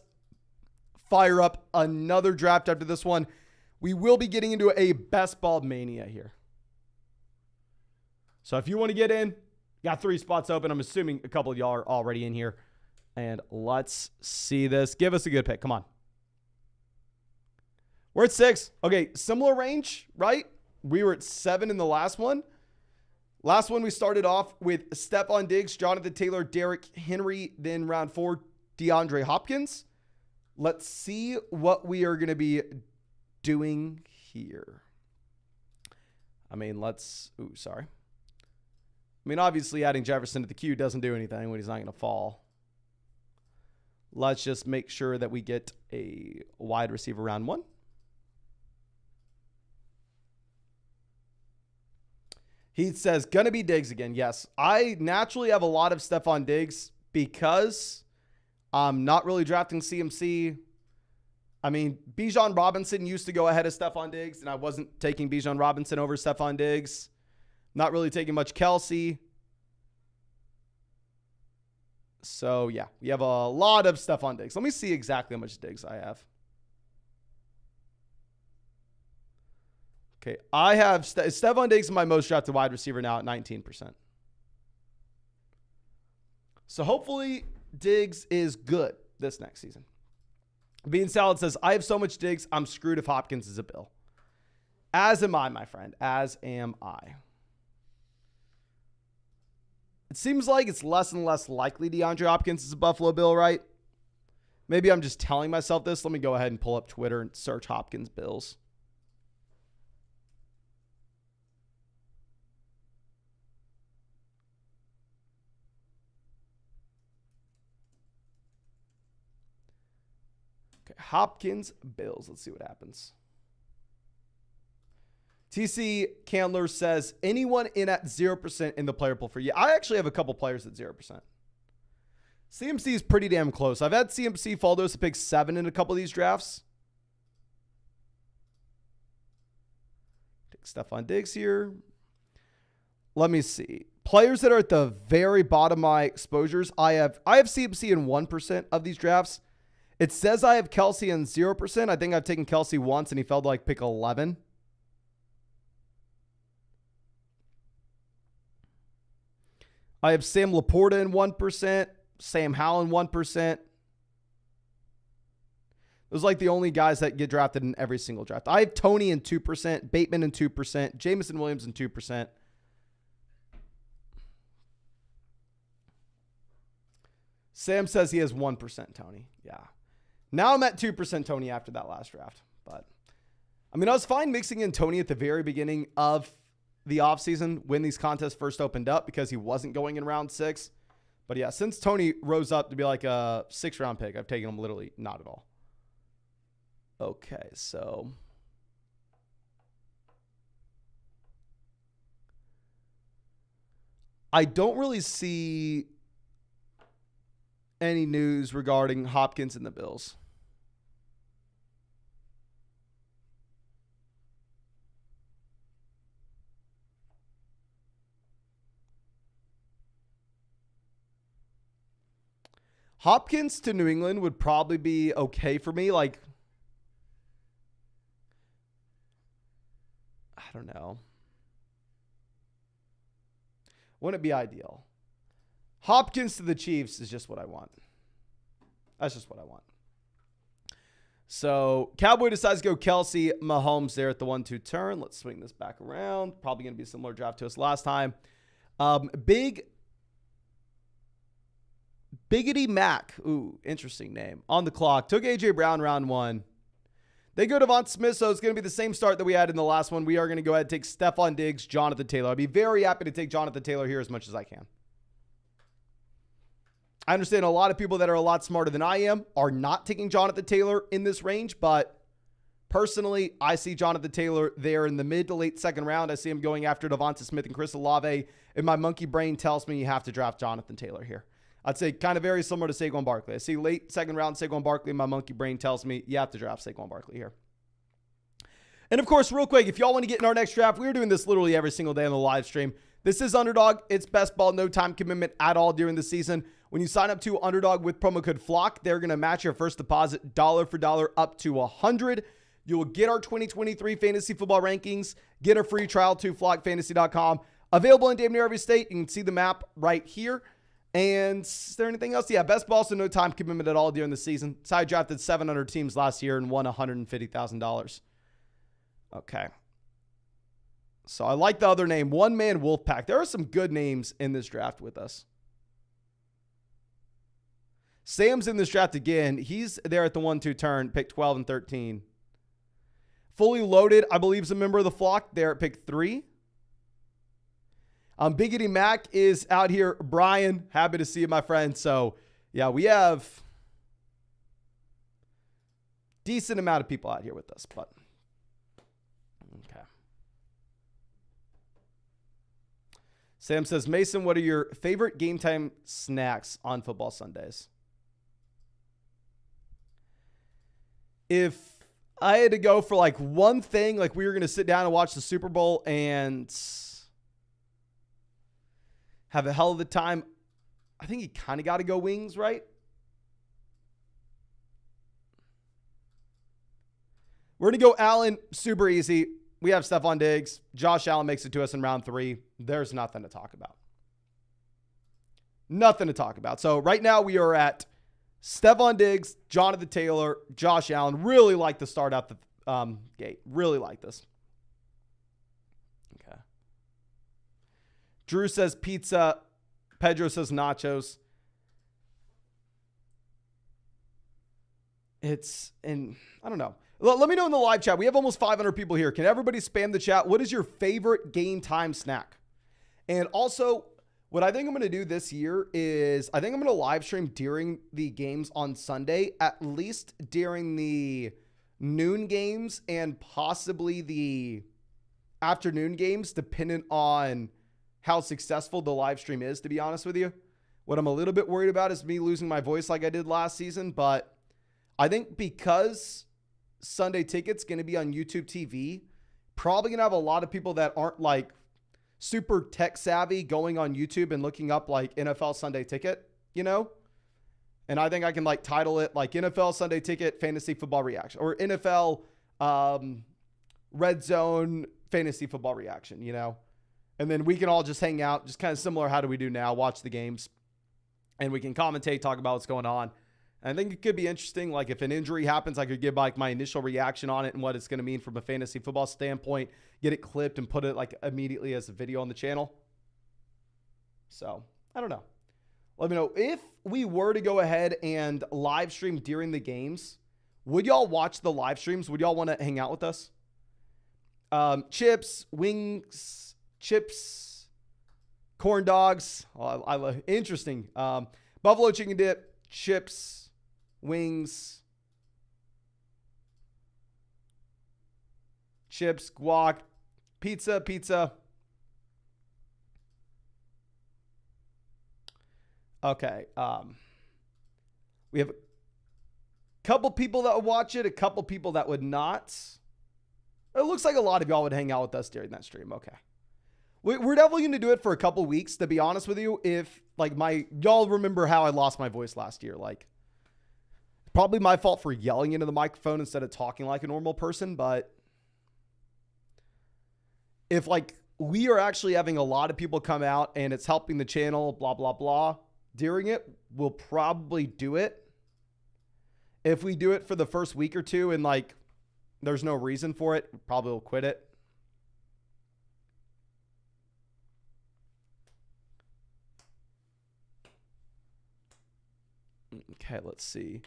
fire up another draft after this one. We will be getting into a Best Ball Mania here. So if you want to get in, got 3 spots open. I'm assuming a couple of y'all are already in here. And let's see this. Give us a good pick. Come on. We're at 6. Okay, similar range, right? We were at 7 in the last one. Last one, we started off with Stephon Diggs, Jonathan Taylor, Derrick Henry. Then round 4, DeAndre Hopkins. Let's see what we are going to be doing here. I mean, obviously adding Jefferson to the queue doesn't do anything when he's not going to fall. Let's just make sure that we get a wide receiver round 1. He says, gonna be Diggs again. Yes, I naturally have a lot of Stephon Diggs because I'm not really drafting CMC. I mean, Bijan Robinson used to go ahead of Stephon Diggs, and I wasn't taking Bijan Robinson over Stephon Diggs. Not really taking much Kelsey. So, yeah, we have a lot of Stephon Diggs. Let me see exactly how much Diggs I have. Okay, I have Stephon Diggs, my most drafted wide receiver now at 19%. So hopefully Diggs is good this next season. Bean Salad says, I have so much Diggs, I'm screwed if Hopkins is a Bill. As am I, my friend. As am I. It seems like it's less and less likely DeAndre Hopkins is a Buffalo Bill, right? Maybe I'm just telling myself this. Let me go ahead and pull up Twitter and search Hopkins Bills. Hopkins Bills. Let's see what happens. TC Candler says, anyone in at 0% in the player pool for you? I actually have a couple players at 0%. CMC is pretty damn close. I've had CMC fall to pick 7 in a couple of these drafts. Take Stephon Diggs here. Let me see. Players that are at the very bottom of my exposures. I have CMC in 1% of these drafts. It says I have Kelsey in 0%. I think I've taken Kelsey once and he fell to like pick 11. I have Sam Laporta in 1%. Sam Howell in 1%. Those are like the only guys that get drafted in every single draft. I have Tony in 2%. Bateman in 2%. Jameson Williams in 2%. Sam says he has 1%, Tony. Yeah. Now I'm at 2% Tony after that last draft. But, I mean, I was fine mixing in Tony at the very beginning of the offseason when these contests first opened up because he wasn't going in round 6. But, yeah, since Tony rose up to be like a 6th-round pick, I've taken him literally not at all. Okay, so I don't really see any news regarding Hopkins and the Bills. Hopkins to New England would probably be okay for me. Like, I don't know. Wouldn't it be ideal? Hopkins to the Chiefs is just what I want. That's just what I want. So, Cowboy decides to go Kelsey, Mahomes there at the 1-2 turn. Let's swing this back around. Probably going to be a similar draft to us last time. Biggity Mac. Ooh, interesting name. On the clock. Took A.J. Brown round 1. They go to Devonta Smith, so it's going to be the same start that we had in the last one. We are going to go ahead and take Stephon Diggs, Jonathan Taylor. I'd be very happy to take Jonathan Taylor here as much as I can. I understand a lot of people that are a lot smarter than I am are not taking Jonathan Taylor in this range, but personally, I see Jonathan Taylor there in the mid to late second round. I see him going after Devonta Smith and Chris Olave, and my monkey brain tells me you have to draft Jonathan Taylor here. I'd say kind of very similar to Saquon Barkley. I see late second round Saquon Barkley, and my monkey brain tells me you have to draft Saquon Barkley here. And of course, real quick, if y'all want to get in our next draft, we're doing this literally every single day on the live stream. This is Underdog. It's best ball, no time commitment at all during the season. When you sign up to Underdog with promo code FLOCK, they're going to match your first deposit dollar for dollar up to $100. You will get our 2023 fantasy football rankings, get a free trial to flockfantasy.com. Available in damn near every state. You can see the map right here. And is there anything else? Yeah, best ball, so no time commitment at all during the season. So I drafted 700 teams last year and won $150,000. Okay. So I like the other name, One Man Wolfpack. There are some good names in this draft with us. Sam's in this draft again. He's there at the 1-2 turn, pick 12 and 13. Fully Loaded, I believe, is a member of the flock there at pick 3. Biggity Mac is out here. Brian, happy to see you, my friend. So, yeah, we have decent amount of people out here with us, but okay. Sam says, Mason, what are your favorite game time snacks on football Sundays? If I had to go for like one thing, like we were going to sit down and watch the Super Bowl and have a hell of a time, I think you kind of got to go wings, right? We're going to go Allen, super easy. We have Stephon Diggs. Josh Allen makes it to us in round 3. There's nothing to talk about. Nothing to talk about. So right now we are at Stephon Diggs, Jonathan Taylor, Josh Allen. Really like the start out the gate. Really like this. Okay. Drew says pizza. Pedro says nachos. And I don't know. Let me know in the live chat. We have almost 500 people here. Can everybody spam the chat? What is your favorite game time snack? And also, what I think I'm going to do this year is I think I'm going to live stream during the games on Sunday, at least during the noon games and possibly the afternoon games, depending on how successful the live stream is, to be honest with you. What I'm a little bit worried about is me losing my voice like I did last season, but I think because Sunday Ticket's going to be on YouTube TV, probably going to have a lot of people that aren't like super tech savvy going on YouTube and looking up like NFL Sunday Ticket, you know? And I think I can like title it like NFL Sunday Ticket Fantasy Football Reaction or NFL Red Zone Fantasy Football Reaction, you know? And then we can all just hang out, just kind of similar. How do we do now? Watch the games and we can commentate, talk about what's going on. And I think it could be interesting. Like if an injury happens, I could give like my initial reaction on it and what it's going to mean from a fantasy football standpoint, get it clipped and put it like immediately as a video on the channel. So I don't know. Let me know if we were to go ahead and live stream during the games. Would y'all watch the live streams? Would y'all want to hang out with us? Chips, wings, chips, corn dogs. Oh, I love interesting. Buffalo chicken dip, chips, wings, chips, guac, pizza. Okay. We have a couple people that would watch it, a couple people that would not. It looks like a lot of y'all would hang out with us during that stream. Okay. We're definitely going to do it for a couple weeks, to be honest with you. If like y'all remember how I lost my voice last year, like probably my fault for yelling into the microphone instead of talking like a normal person. But if like we are actually having a lot of people come out and it's helping the channel, blah, blah, blah, during it, we'll probably do it. If we do it for the first week or two and like there's no reason for it, probably will quit it. Okay, let's see.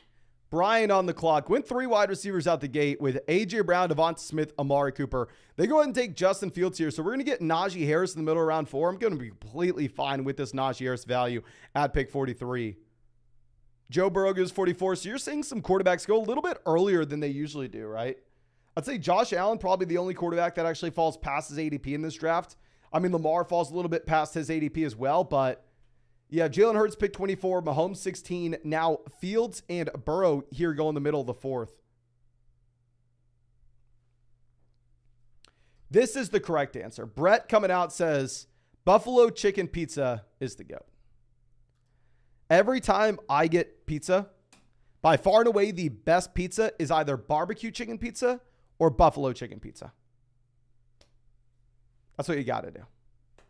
Brian on the clock. Went 3 wide receivers out the gate with A.J. Brown, Devonta Smith, Amari Cooper. They go ahead and take Justin Fields here. So we're going to get Najee Harris in the middle of round 4. I'm going to be completely fine with this Najee Harris value at pick 43. Joe Burrow goes 44. So you're seeing some quarterbacks go a little bit earlier than they usually do, right? I'd say Josh Allen, probably the only quarterback that actually falls past his ADP in this draft. I mean, Lamar falls a little bit past his ADP as well, but yeah, Jalen Hurts pick 24, Mahomes 16. Now Fields and Burrow here go in the middle of the 4th. This is the correct answer. Brett coming out says Buffalo chicken pizza is the GOAT. Every time I get pizza, by far and away the best pizza is either barbecue chicken pizza or buffalo chicken pizza. That's what you got to do.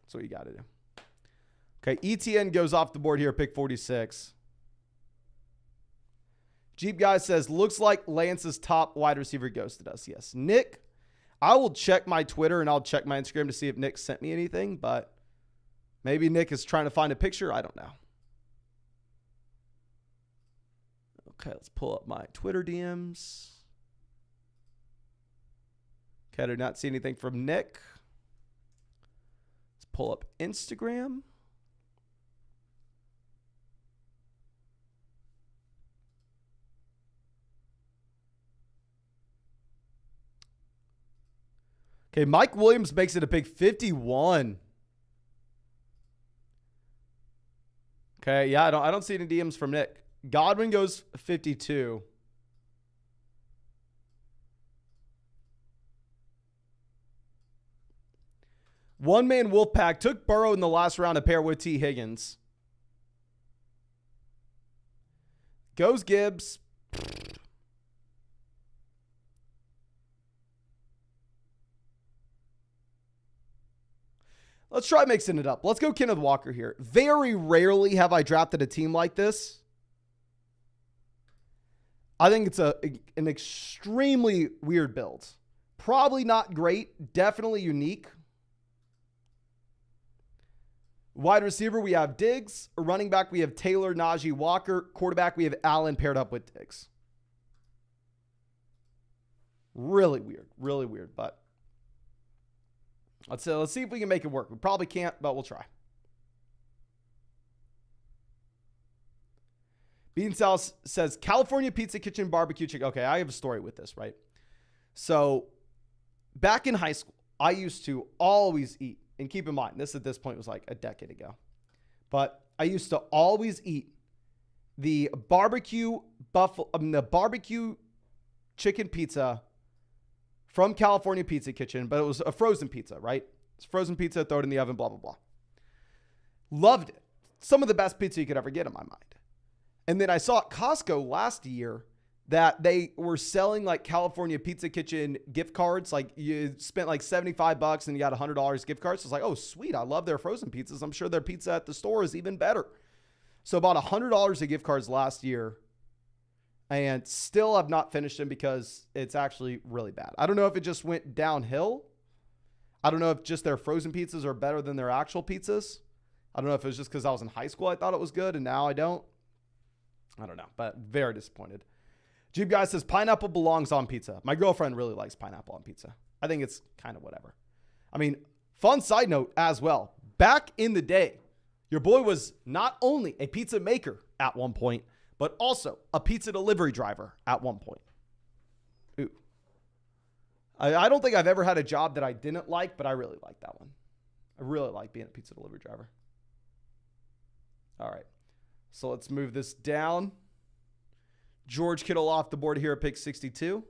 That's what you got to do. Okay, ETN goes off the board here, pick 46. Jeep Guy says, looks like Lance's top wide receiver ghosted us. Yes. Nick, I will check my Twitter and I'll check my Instagram to see if Nick sent me anything, but maybe Nick is trying to find a picture. I don't know. Okay, let's pull up my Twitter DMs. Okay, I do not see anything from Nick. Let's pull up Instagram. Okay, Mike Williams makes it a pick 51. Okay, yeah, I don't see any DMs from Nick. Godwin goes 52. One-man Wolfpack took Burrow in the last round to pair with T. Higgins. Goes Gibbs. Let's try mixing it up. Let's go Kenneth Walker here. Very rarely have I drafted a team like this. I think it's an extremely weird build. Probably not great. Definitely unique. Wide receiver, we have Diggs. Running back, we have Taylor, Najee, Walker. Quarterback, we have Allen paired up with Diggs. Really weird, but let's see if we can make it work. We probably can't, but we'll try. Bean South says, California Pizza Kitchen Barbecue Chicken. Okay, I have a story with this, right? So back in high school, I used to always eat, and keep in mind, this at this point was like a decade ago, but I used to always eat the barbecue chicken pizza from California Pizza Kitchen, but it was a frozen pizza, right? It's frozen pizza, throw it in the oven, blah, blah, blah. Loved it. Some of the best pizza you could ever get in my mind. And then I saw at Costco last year that they were selling like California Pizza Kitchen gift cards. Like you spent like $75 and you got $100 gift cards. So it's like, oh, sweet. I love their frozen pizzas. I'm sure their pizza at the store is even better. So about $100 of gift cards last year, and still have not finished them because it's actually really bad. I don't know if it just went downhill. I don't know if just their frozen pizzas are better than their actual pizzas. I don't know if it was just because I was in high school I thought it was good and now I don't. I don't know, but very disappointed. Jeep Guy says, pineapple belongs on pizza. My girlfriend really likes pineapple on pizza. I think it's kind of whatever. I mean, fun side note as well. Back in the day, your boy was not only a pizza maker at one point, but also a pizza delivery driver at one point. Ooh. I don't think I've ever had a job that I didn't like, but I really like that one. I really like being a pizza delivery driver. All right. So let's move this down. George Kittle off the board here at pick 62.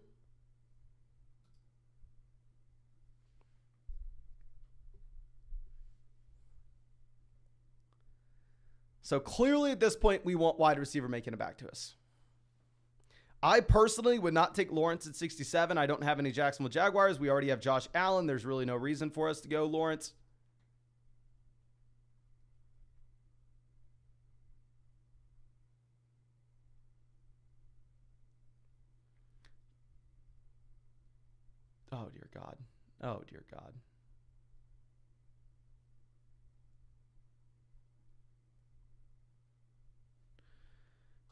So clearly at this point, we want wide receiver making it back to us. I personally would not take Lawrence at 67. I don't have any Jacksonville Jaguars. We already have Josh Allen. There's really no reason for us to go Lawrence. Oh, dear God. Oh, dear God.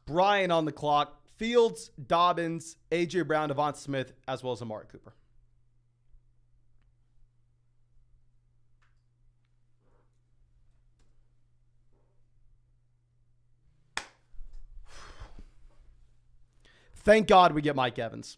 Brian on the clock. Fields, Dobbins, A.J. Brown, Devonta Smith, as well as Amari Cooper. Thank God we get Mike Evans.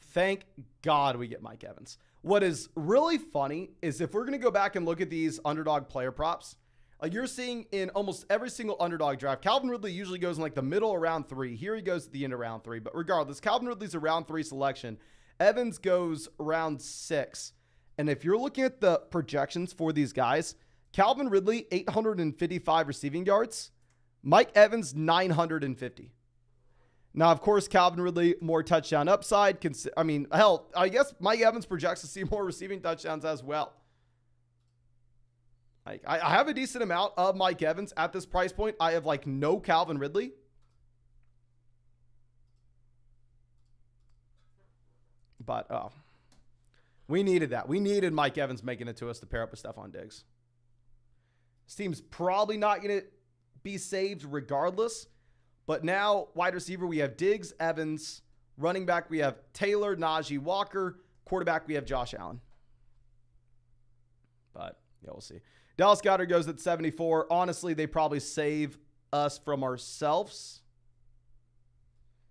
Thank God we get Mike Evans. What is really funny is if we're going to go back and look at these underdog player props, like you're seeing in almost every single underdog draft, Calvin Ridley usually goes in like the middle of round 3. Here he goes at the end of round 3. But regardless, Calvin Ridley's a round 3 selection. Evans goes round 6. And if you're looking at the projections for these guys, Calvin Ridley, 855 receiving yards. Mike Evans, 950. Now, of course, Calvin Ridley, more touchdown upside. I mean, hell, I guess Mike Evans projects to see more receiving touchdowns as well. Like, I have a decent amount of Mike Evans at this price point. I have like no Calvin Ridley. But we needed that. We needed Mike Evans making it to us to pair up with Stephon Diggs. This team's probably not going to be saved regardless. But now, wide receiver, we have Diggs, Evans. Running back, we have Taylor, Najee Walker. Quarterback, we have Josh Allen. But, yeah, we'll see. Dallas Goedert goes at 74. Honestly, they probably save us from ourselves.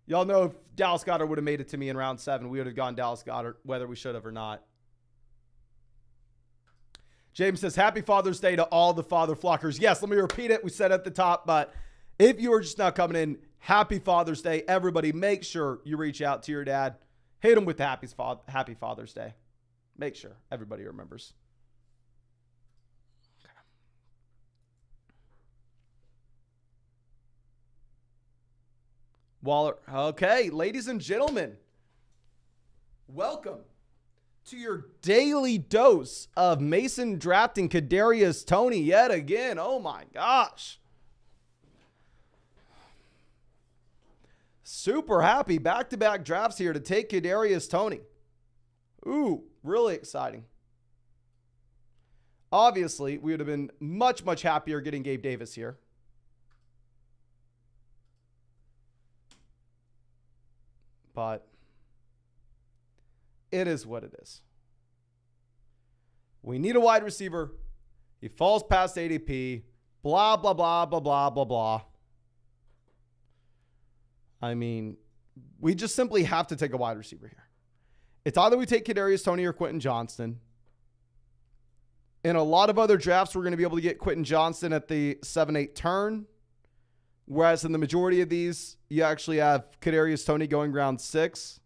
Y'all know if Dallas Goedert would have made it to me in round 7, we would have gone Dallas Goedert, whether we should have or not. James says, happy Father's Day to all the father flockers. Yes, let me repeat it. We said at the top, but if you are just now coming in, happy Father's Day. Everybody, make sure you reach out to your dad. Hit him with the happy Father's Day. Make sure everybody remembers. Waller. Okay, ladies and gentlemen, welcome to your daily dose of Mason drafting Kadarius Toney yet again. Oh my gosh. Super happy. Back-to-back drafts here to take Kadarius Toney. Ooh, really exciting. Obviously, we would have been much, much happier getting Gabe Davis here. But it is what it is. We need a wide receiver. He falls past ADP. Blah, blah, blah, blah, blah, blah, blah. I mean, we just simply have to take a wide receiver here. It's either we take Kadarius Toney or Quentin Johnston. In a lot of other drafts, we're going to be able to get Quentin Johnston at the 7-8 turn. Whereas in the majority of these, you actually have Kadarius Toney going round 6.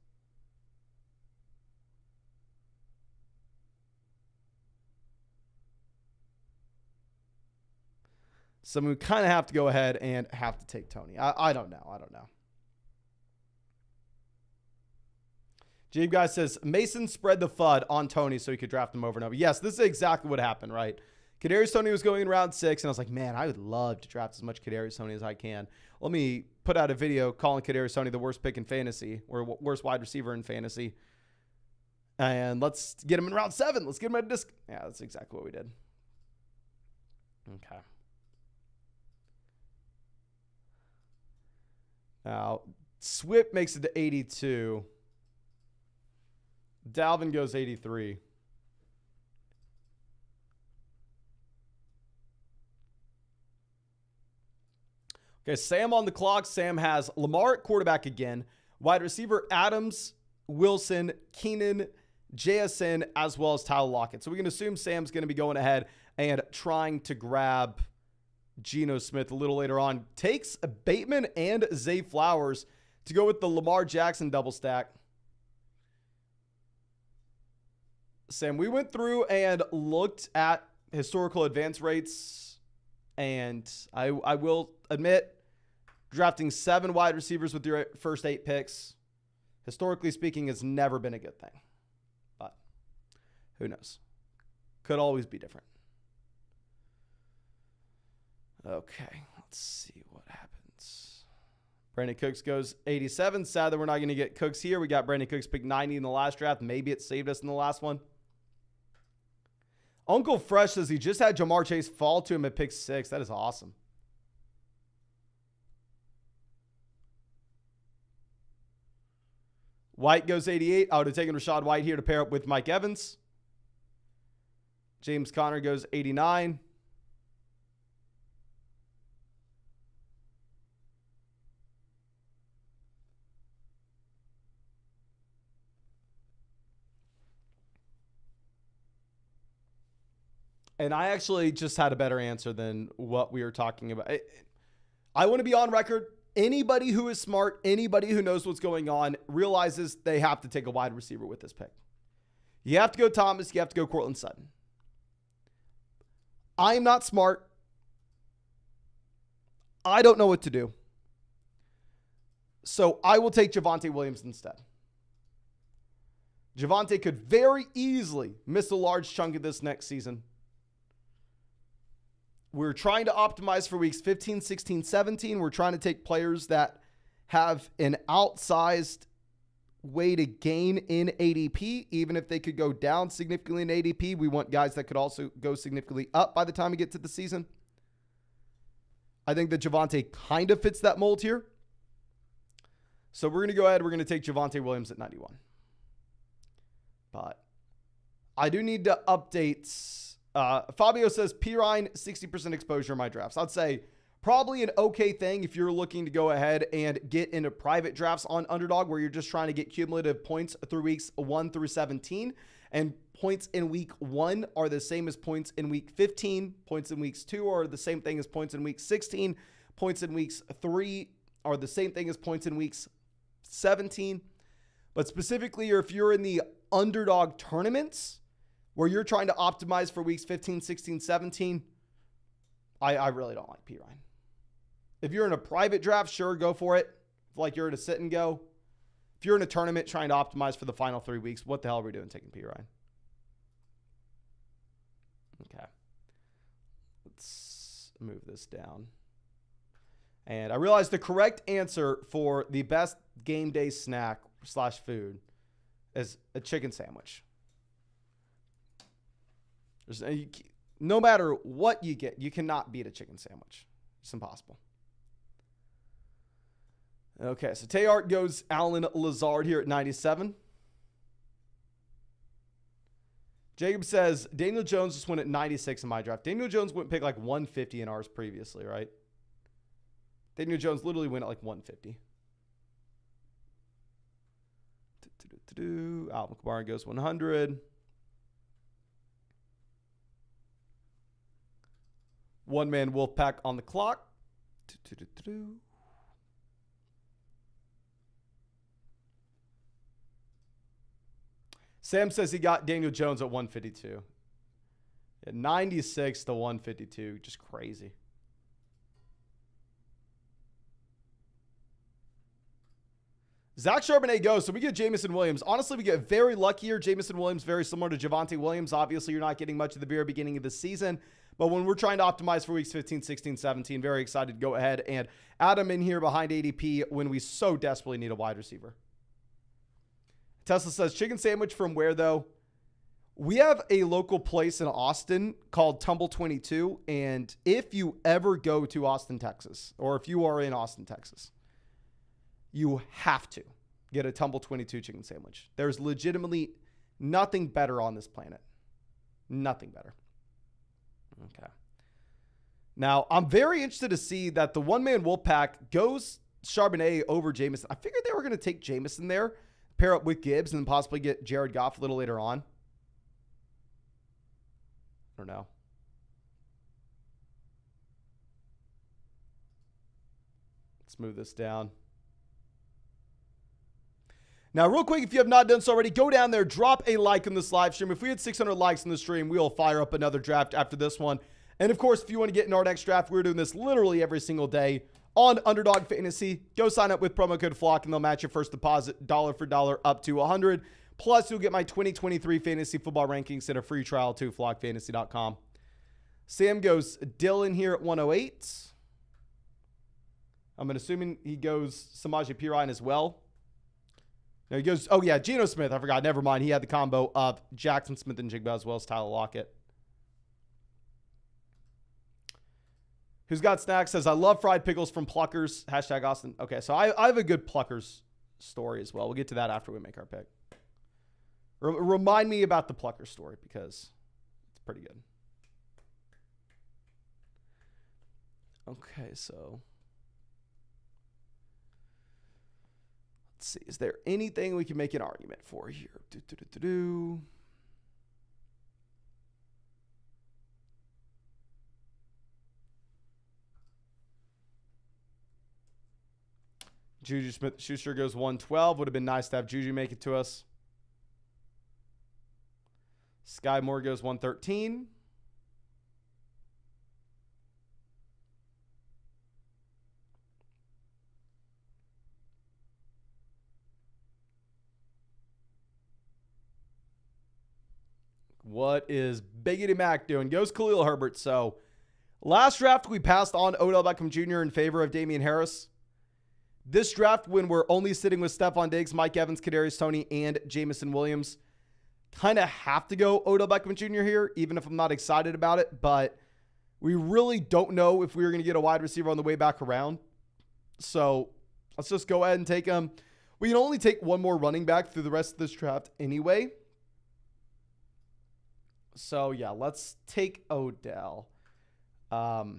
So we kind of have to go ahead and have to take Toney. I don't know. Jabe Guy says, Mason spread the FUD on Toney so he could draft him over and over. Yes, this is exactly what happened, right? Kadarius Toney was going in round 6, and I was like, man, I would love to draft as much Kadarius Toney as I can. Let me put out a video calling Kadarius Toney the worst pick in fantasy, or worst wide receiver in fantasy. And let's get him in round 7. Let's get him at a disc. Yeah, that's exactly what we did. Okay. Now, Swift makes it to 82. Dalvin goes 83. Okay, Sam on the clock. Sam has Lamar at quarterback again. Wide receiver Adams, Wilson, Keenan, JSN, as well as Tyler Lockett. So we can assume Sam's going to be going ahead and trying to grab Geno Smith a little later on. Takes Bateman and Zay Flowers to go with the Lamar Jackson double stack. Sam, we went through and looked at historical advance rates, and I will admit, drafting 7 wide receivers with your first 8 picks, historically speaking, has never been a good thing. But who knows? Could always be different. Okay, let's see what happens. Brandon Cooks goes 87. Sad that we're not going to get Cooks here. We got Brandon Cooks pick 90 in the last draft. Maybe it saved us in the last one. Uncle Fresh says he just had Jamar Chase fall to him at pick 6. That is awesome. White goes 88. I would have taken Rashad White here to pair up with Mike Evans. James Conner goes 89. And I actually just had a better answer than what we were talking about. I want to be on record. Anybody who is smart, anybody who knows what's going on, realizes they have to take a wide receiver with this pick. You have to go Thomas. You have to go Courtland Sutton. I am not smart. I don't know what to do. So I will take Javonte Williams instead. Javonte could very easily miss a large chunk of this next season. we're trying to optimize for weeks 15, 16, 17. We're trying to take players that have an outsized way to gain in ADP. Even if they could go down significantly in ADP, we want guys that could also go significantly up by the time we get to the season. I think that Javonte kind of fits that mold here. So we're going to go ahead. We're going to take Javonte Williams at 91. But I do need to update. Fabio says Pirine 60% exposure in my drafts. I'd say probably an okay thing if you're looking to go ahead and get into private drafts on Underdog where you're just trying to get cumulative points through weeks 1 through 17. And points in week 1 are the same as points in week 15. Points in weeks 2 are the same thing as points in week 16. Points in weeks 3 are the same thing as points in weeks 17. But specifically, if you're in the Underdog tournaments where you're trying to optimize for weeks 15, 16, 17, I really don't like Pirine. If you're in a private draft, sure, go for it. Like you're in a sit and go. If you're in a tournament trying to optimize for the final 3 weeks, what the hell are we doing taking Pirine? Okay. Let's move this down. And I realized the correct answer for the best game day snack / food is a chicken sandwich. No matter what you get, you cannot beat a chicken sandwich. It's impossible. Okay, so Tayart goes Alan Lazard here at 97. Jacob says, Daniel Jones just went at 96 in my draft. Daniel Jones went pick like 150 in ours previously, right? Daniel Jones literally went at like 150. Alvin Kamara goes 100. One-man Wolfpack on the clock. Sam says he got Daniel Jones at 152. At 96 to 152. Just crazy. Zach Charbonnet goes, so we get Jamison Williams. Honestly, we get very lucky here. Jamison Williams, very similar to Javonte Williams. Obviously, you're not getting much at the very beginning of the season. But when we're trying to optimize for weeks 15, 16, 17, very excited to go ahead and add him in here behind ADP when we so desperately need a wide receiver. Tesla says, chicken sandwich from where, though? We have a local place in Austin called Tumble 22. And if you ever go to Austin, Texas, or if you are in Austin, Texas, you have to get a Tumble 22 chicken sandwich. There's legitimately nothing better on this planet. Nothing better. Okay. Now, I'm very interested to see that the one-man Wolfpack goes Charbonnet over Jamison. I figured they were going to take Jamison there, pair up with Gibbs, and possibly get Jared Goff a little later on. I don't know. Let's move this down. Now, real quick, if you have not done so already, go down there, drop a like on this live stream. If we had 600 likes in the stream, we will fire up another draft after this one. And, of course, if you want to get in our next draft, we're doing this literally every single day on Underdog Fantasy. Go sign up with promo code FLOCK, and they'll match your first deposit dollar for dollar up to $100. Plus, you'll get my 2023 fantasy football rankings and a free trial to flockfantasy.com. Sam goes Dylan here at 108. I'm assuming he goes Samaje Perine as well. No, he goes, oh, yeah, Geno Smith. I forgot. Never mind. He had the combo of Jackson Smith and Jigba as well as Tyler Lockett. Who's got snacks says, I love fried pickles from Pluckers. Hashtag Austin. Okay, so I have a good Pluckers story as well. We'll get to that after we make our pick. Remind me about the Pluckers story because it's pretty good. Okay, so let's see. Is there anything we can make an argument for here? Juju Smith-Schuster goes 112. Would have been nice to have Juju make it to us. Sky Moore goes 113. What is Biggity Mac doing? Goes Khalil Herbert. So Last draft, we passed on Odell Beckham Jr. in favor of Damian Harris. This draft, when we're only sitting with Stephon Diggs, Mike Evans, Kadarius Toney, and Jameson Williams, kind of have to go Odell Beckham Jr. here, even if I'm not excited about it. But we really don't know if we're going to get a wide receiver on the way back around. So let's just go ahead and take him. We can only take one more running back through the rest of this draft anyway. So, yeah, let's take Odell. So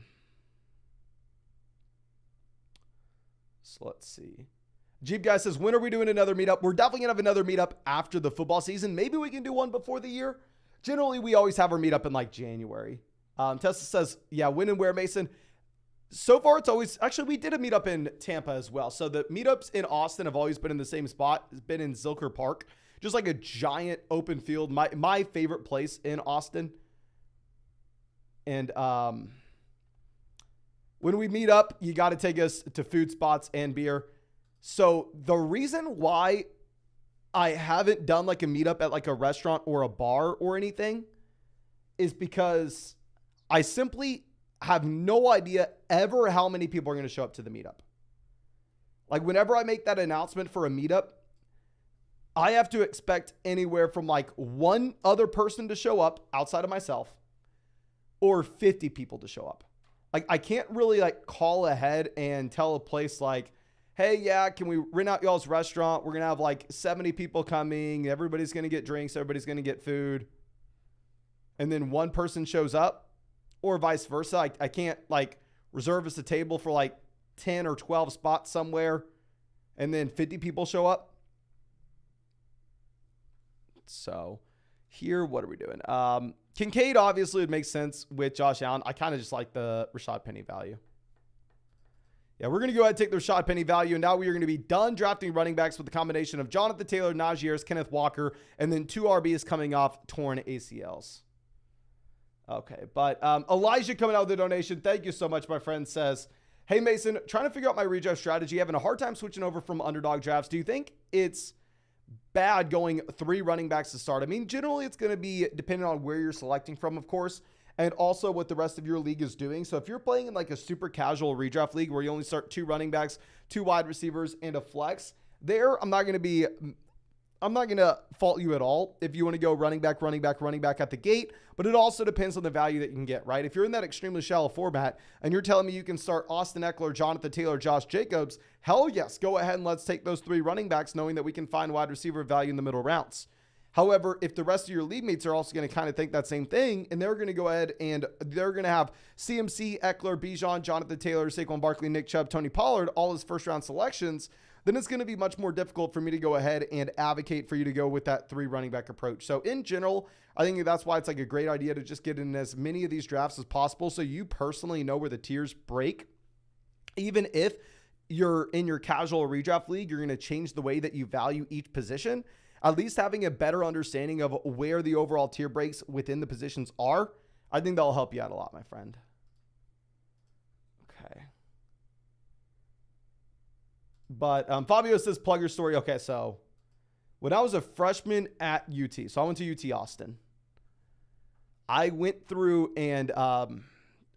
let's see. Jeep Guy says, when are we doing another meetup? We're definitely going to have another meetup after the football season. Maybe we can do one before the year. Generally, we always have our meetup in like January. Tessa says, yeah, when and where, Mason? So far, it's always, actually, we did a meetup in Tampa as well. So the meetups in Austin have always been in the same spot. It's been in Zilker Park. Just like a giant open field. My favorite place in Austin. And when we meet up, you got to take us to food spots and beer. So the reason why I haven't done like a meetup at like a restaurant or a bar or anything is because I simply have no idea ever how many people are going to show up to the meetup. Like whenever I make that announcement for a meetup, I have to expect anywhere from like one other person to show up outside of myself or 50 people to show up. Like I can't really like call ahead and tell a place like, hey, yeah, can we rent out y'all's restaurant? We're going to have like 70 people coming. Everybody's going to get drinks. Everybody's going to get food. And then one person shows up or vice versa. I can't like reserve us a table for like 10 or 12 spots somewhere and then 50 people show up. So here, what are we doing? Kincaid obviously would make sense with Josh Allen. I kind of just like the Rashad Penny value. Yeah, we're going to go ahead and take the Rashad Penny value. And now we are going to be done drafting running backs with the combination of Jonathan Taylor, Najee Harris, Kenneth Walker, and then 2 RBs coming off torn ACLs. Okay, but Elijah coming out with a donation. Thank you so much, my friend, says, hey, Mason, trying to figure out my redraft strategy. Having a hard time switching over from underdog drafts. Do you think it's bad going 3 running backs to start? I mean, generally it's going to be dependent on where you're selecting from, of course, and also what the rest of your league is doing. So if you're playing in like a super casual redraft league where you only start 2 running backs, 2 wide receivers, and a flex, there I'm not going to fault you at all if you want to go running back at the gate, but it also depends on the value that you can get, right? If you're in that extremely shallow format and you're telling me you can start Austin Eckler, Jonathan Taylor, Josh Jacobs, hell yes, go ahead and let's take those 3 running backs knowing that we can find wide receiver value in the middle rounds. However, if the rest of your league mates are also going to kind of think that same thing and they're going to go ahead and they're going to have CMC, Eckler, Bijan, Jonathan Taylor, Saquon Barkley, Nick Chubb, Tony Pollard, all his first round selections, then it's going to be much more difficult for me to go ahead and advocate for you to go with that 3 running back approach. So in general, I think that's why it's like a great idea to just get in as many of these drafts as possible so you personally know where the tiers break. Even if you're in your casual redraft league, you're going to change the way that you value each position. At least having a better understanding of where the overall tier breaks within the positions are, I think that'll help you out a lot, my friend. Okay. But Fabio says, plug your story. Okay, so when I was a freshman at UT, so I went to UT Austin. I went through and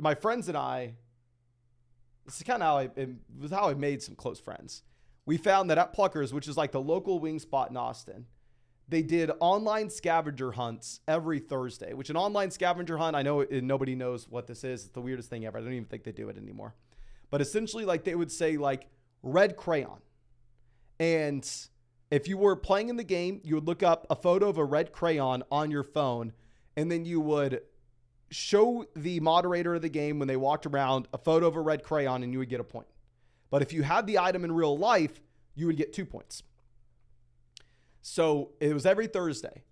my friends and I, this is kind of how I made some close friends. We found that at Pluckers, which is like the local wing spot in Austin, they did online scavenger hunts every Thursday, which an online scavenger hunt, I know nobody knows what this is. It's the weirdest thing ever. I don't even think they do it anymore. But essentially, like they would say like red crayon. And if you were playing in the game, you would look up a photo of a red crayon on your phone, and then you would show the moderator of the game when they walked around a photo of a red crayon and you would get a point. But if you had the item in real life, you would get 2 points. So it was every Thursday.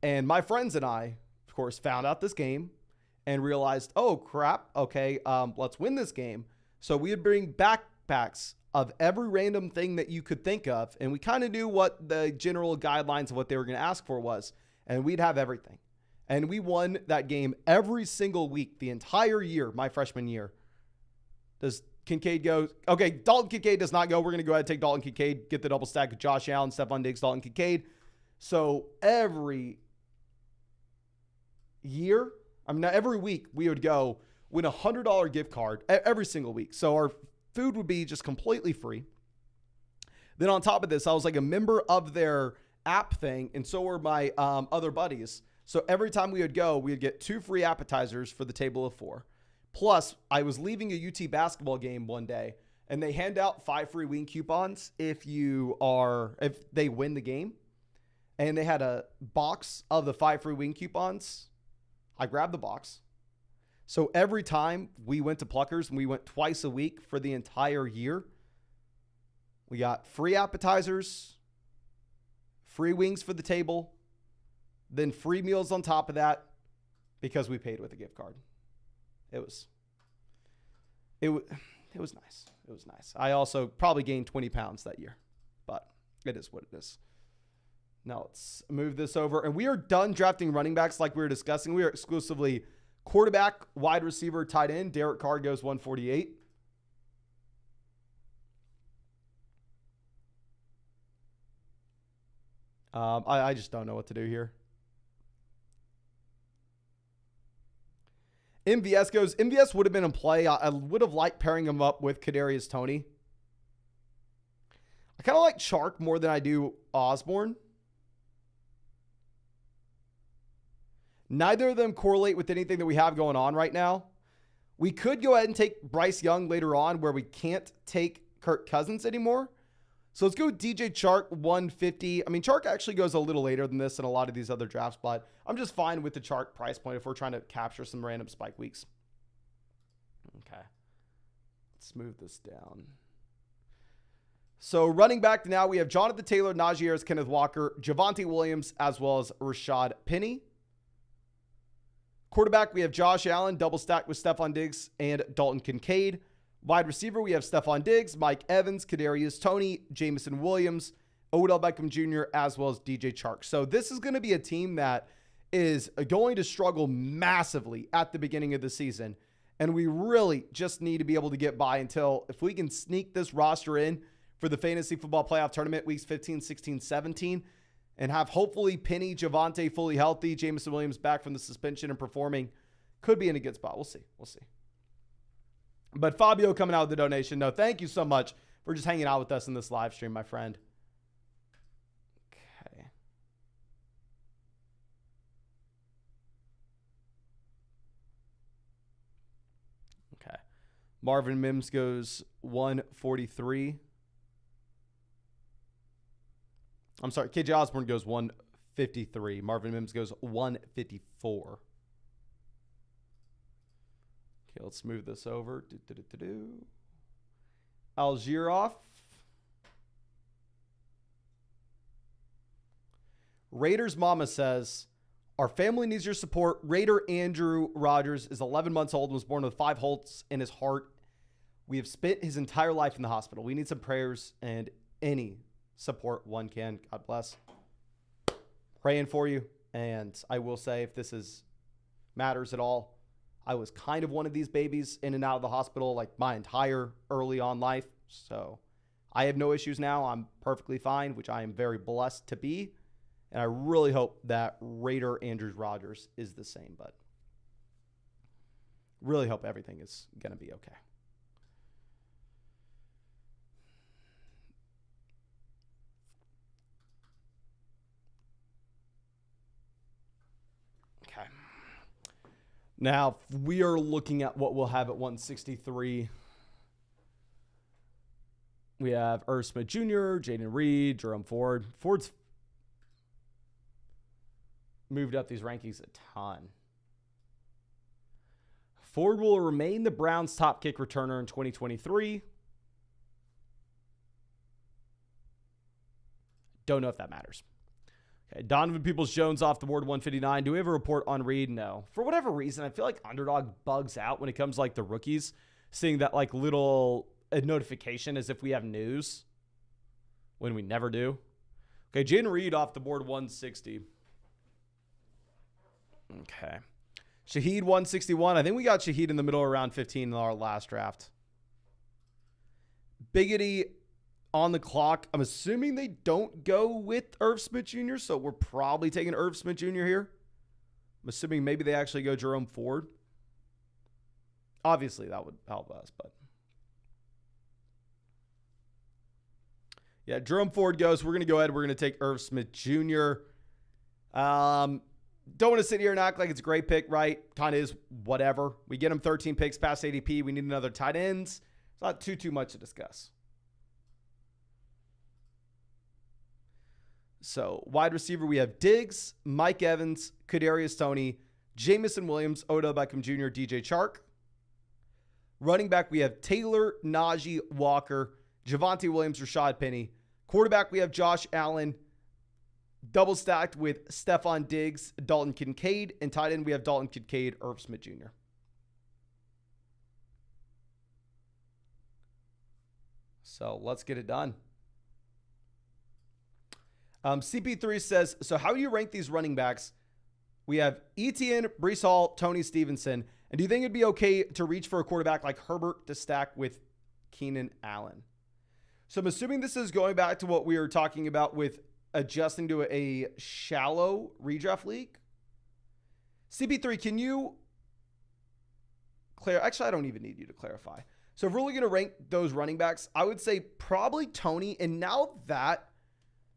And my friends and I, of course, found out this game and realized, oh, crap. Okay, let's win this game. So we would bring backpacks of every random thing that you could think of. And we kind of knew what the general guidelines of what they were going to ask for was. And we'd have everything. And we won that game every single week, the entire year, my freshman year. Does Kincaid go? Okay, Dalton Kincaid does not go. We're going to go ahead and take Dalton Kincaid, get the double stack of Josh Allen, Stephon Diggs, Dalton Kincaid. So every year, every week we would go, win a $100 gift card every single week. So our food would be just completely free. Then on top of this, I was like a member of their app thing, and so were my other buddies. So every time we would go, we would get 2 free appetizers for the table of 4. Plus, I was leaving a UT basketball game one day, and they hand out 5 free wing coupons if they win the game. And they had a box of the 5 free wing coupons. I grabbed the box. So every time we went to Pluckers, and we went twice a week for the entire year, we got free appetizers, free wings for the table, then free meals on top of that because we paid with a gift card. It was nice. It was nice. I also probably gained 20 pounds that year, but it is what it is. Now let's move this over. And we are done drafting running backs like we were discussing. We are exclusively quarterback, wide receiver, tight end. Derek Carr goes 148. I just don't know what to do here. MVS would have been in play. I would have liked pairing him up with Kadarius Toney. I kind of like Chark more than I do Osborne. Neither of them correlate with anything that we have going on right now. We could go ahead and take Bryce Young later on where we can't take Kirk Cousins anymore. So let's go with DJ Chark, 150. I mean, Chark actually goes a little later than this in a lot of these other drafts, but I'm just fine with the Chark price point if we're trying to capture some random spike weeks. Okay. Let's move this down. So running back now, we have Jonathan Taylor, Najee Harris, Kenneth Walker, Javonte Williams, as well as Rashad Penny. Quarterback, we have Josh Allen, double stacked with Stephon Diggs and Dalton Kincaid. Wide receiver, we have Stephon Diggs, Mike Evans, Kadarius Toney, Jameson Williams, Odell Beckham Jr., as well as DJ Chark. So this is going to be a team that is going to struggle massively at the beginning of the season. And we really just need to be able to get by until if we can sneak this roster in for the fantasy football playoff tournament weeks 15, 16, 17, and have hopefully Penny, Javonte fully healthy, Jameson Williams back from the suspension and performing, could be in a good spot. We'll see. We'll see. But Fabio coming out with the donation. No, thank you so much for just hanging out with us in this live stream, my friend. Okay. Okay. Marvin Mims goes 143. I'm sorry. KJ Osborne goes 153. Marvin Mims goes 154. Okay, let's move this over. Algiroff. Raiders Mama says, our family needs your support. Raider Andrew Rogers is 11 months old and was born with 5 holes in his heart. We have spent his entire life in the hospital. We need some prayers and any support one can. God bless. Praying for you. And I will say, if this matters at all, I was kind of one of these babies in and out of the hospital like my entire early on life. So I have no issues now. I'm perfectly fine, which I am very blessed to be. And I really hope that Raider Andrews Rogers is the same, but really hope everything is going to be okay. Okay. Now, we are looking at what we'll have at 163. We have Irv Smith Jr., Jaden Reed, Jerome Ford. Ford's moved up these rankings a ton. Ford will remain the Browns' top kick returner in 2023. Don't know if that matters. Okay, Donovan Peoples-Jones off the board, 159. Do we have a report on Reed? No. For whatever reason, I feel like Underdog bugs out when it comes to like the rookies, seeing that like little notification as if we have news when we never do. Okay, Jaden Reed off the board, 160. Okay. Shaheed, 161. I think we got Shaheed in the middle of round 15 in our last draft. Biggity on the clock. I'm assuming they don't go with Irv Smith Jr., so we're probably taking Irv Smith Jr. here. I'm assuming maybe they actually go Jerome Ford. Obviously, that would help us, but. Yeah, Jerome Ford goes. We're going to go ahead. We're going to take Irv Smith Jr. Don't want to sit here and act like it's a great pick, right? Kind of is whatever. We get him 13 picks past ADP. We need another tight ends. It's not too much to discuss. So, wide receiver, we have Diggs, Mike Evans, Kadarius Toney, Jamison Williams, Odell Beckham Jr., DJ Chark. Running back, we have Taylor, Najee, Walker, Javonte Williams, Rashad Penny. Quarterback, we have Josh Allen, double stacked with Stephon Diggs, Dalton Kincaid. And tight end, we have Dalton Kincaid, Irv Smith Jr. So let's get it done. CP3 says, so how do you rank these running backs? We have Etienne, Breece Hall, Tony Stevenson. And do you think it'd be okay to reach for a quarterback like Herbert to stack with Keenan Allen? So I'm assuming this is going back to what we were talking about with adjusting to a shallow redraft league. CP3, can you clarify? Actually, I don't even need you to clarify. So if we're really going to rank those running backs, I would say probably Tony. And now that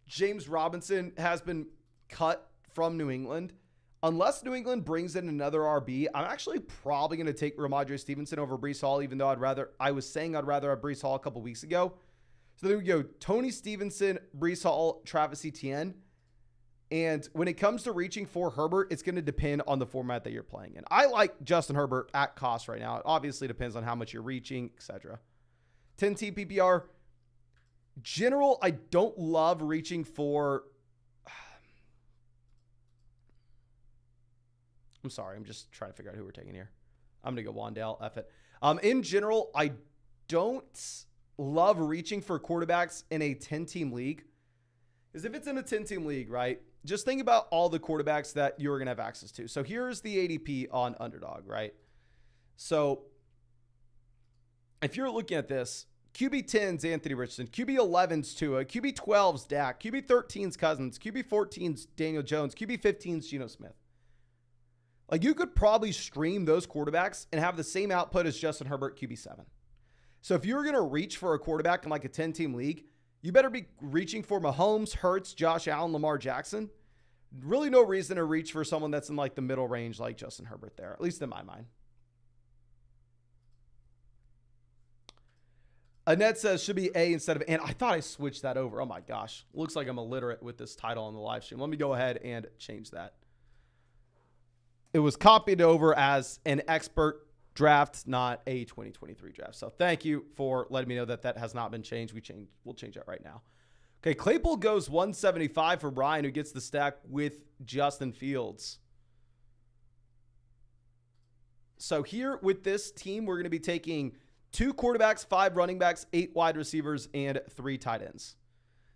James Robinson has been cut from New England, unless New England brings in another RB, I'm actually probably going to take Ramondre Stevenson over Breece Hall, even though I was saying I'd rather have Breece Hall a couple weeks ago. So there we go. Tony Stevenson, Breece Hall, Travis Etienne. And when it comes to reaching for Herbert, it's going to depend on the format that you're playing in. I like Justin Herbert at cost right now. It obviously depends on how much you're reaching, etc. 10T PPR. General, I don't love reaching for... I'm sorry. I'm just trying to figure out who we're taking here. I'm going to go Wandale. F it. In general, I don't love reaching for quarterbacks in a 10-team league. Because if it's in a 10-team league, right, just think about all the quarterbacks that you're going to have access to. So here's the ADP on Underdog, right? So if you're looking at this, QB 10's Anthony Richardson, QB 11's Tua, QB 12's Dak, QB 13's Cousins, QB 14's Daniel Jones, QB 15's Geno Smith. Like, you could probably stream those quarterbacks and have the same output as Justin Herbert, QB 7. So if you're going to reach for a quarterback in like a 10-team league, you better be reaching for Mahomes, Hurts, Josh Allen, Lamar Jackson. Really no reason to reach for someone that's in like the middle range like Justin Herbert there, at least in my mind. Annette says should be A instead of N. I thought I switched that over. Oh my gosh. Looks like I'm illiterate with this title on the live stream. Let me go ahead and change that. It was copied over as an expert draft, not a 2023 draft. So thank you for letting me know that that has not been changed. We'll change that right now. Okay, Claypool goes 175 for Brian, who gets the stack with Justin Fields. So here with this team, we're going to be taking 2 quarterbacks, 5 running backs, 8 wide receivers, and 3 tight ends.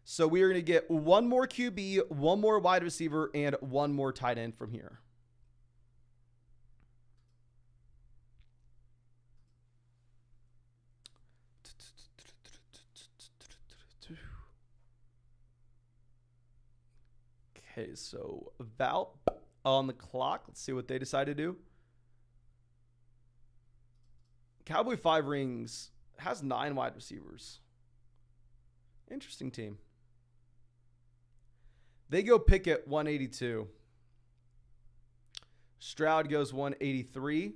So we are going to get 1 more QB, 1 more wide receiver, and 1 more tight end from here. Okay, so Valp on the clock. Let's see what they decide to do. Cowboy 5 rings has 9 wide receivers. Interesting team. They go Pickett 182. Stroud goes 183.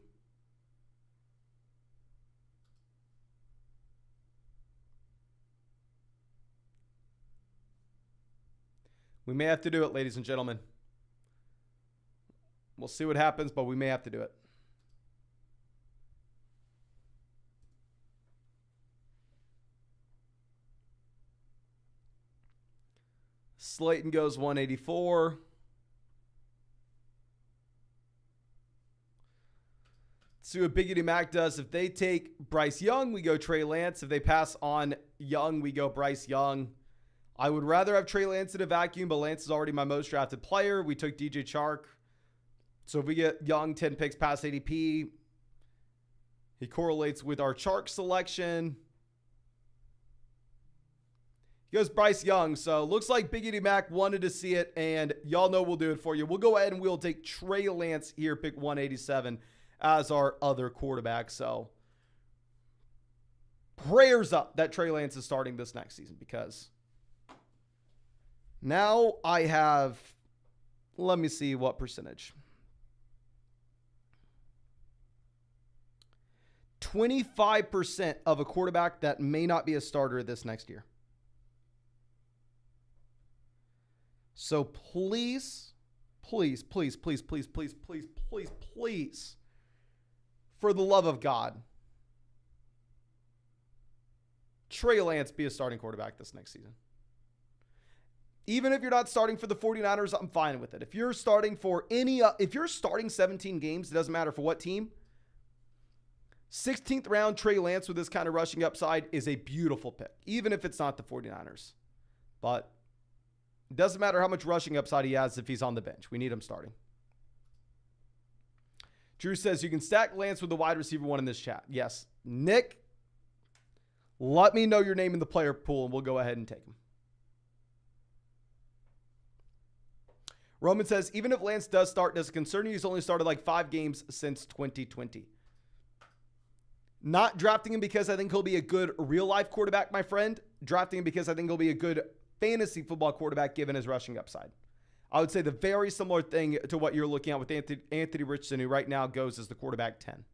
We may have to do it, ladies and gentlemen. We'll see what happens, but we may have to do it. Slayton goes 184. Let's see what Biggity Mac does. If they take Bryce Young, we go Trey Lance. If they pass on Young, we go Bryce Young. I would rather have Trey Lance in a vacuum, but Lance is already my most drafted player. We took DJ Chark. So if we get Young 10 picks past ADP, he correlates with our Chark selection. He goes Bryce Young. So looks like Biggity Mac wanted to see it, and y'all know we'll do it for you. We'll go ahead and we'll take Trey Lance here, pick 187. as our other quarterback. So prayers up that Trey Lance is starting this next season, because now I have, let me see what percentage. 25% of a quarterback that may not be a starter this next year. So please, please, please, please, please, please, please, please, please, for the love of God, Trey Lance be a starting quarterback this next season. Even if you're not starting for the 49ers, I'm fine with it. If you're starting for if you're starting 17 games, it doesn't matter for what team, 16th round Trey Lance with this kind of rushing upside is a beautiful pick, even if it's not the 49ers. But it doesn't matter how much rushing upside he has if he's on the bench. We need him starting. Drew says you can stack Lance with the wide receiver one in this chat. Yes. Nick, let me know your name in the player pool and we'll go ahead and take him. Roman says, even if Lance does start, does it concern you? He's only started like 5 games since 2020. Not drafting him because I think he'll be a good real-life quarterback, my friend. Drafting him because I think he'll be a good fantasy football quarterback given his rushing upside. I would say the very similar thing to what you're looking at with Anthony Richardson, who right now goes as the quarterback 10.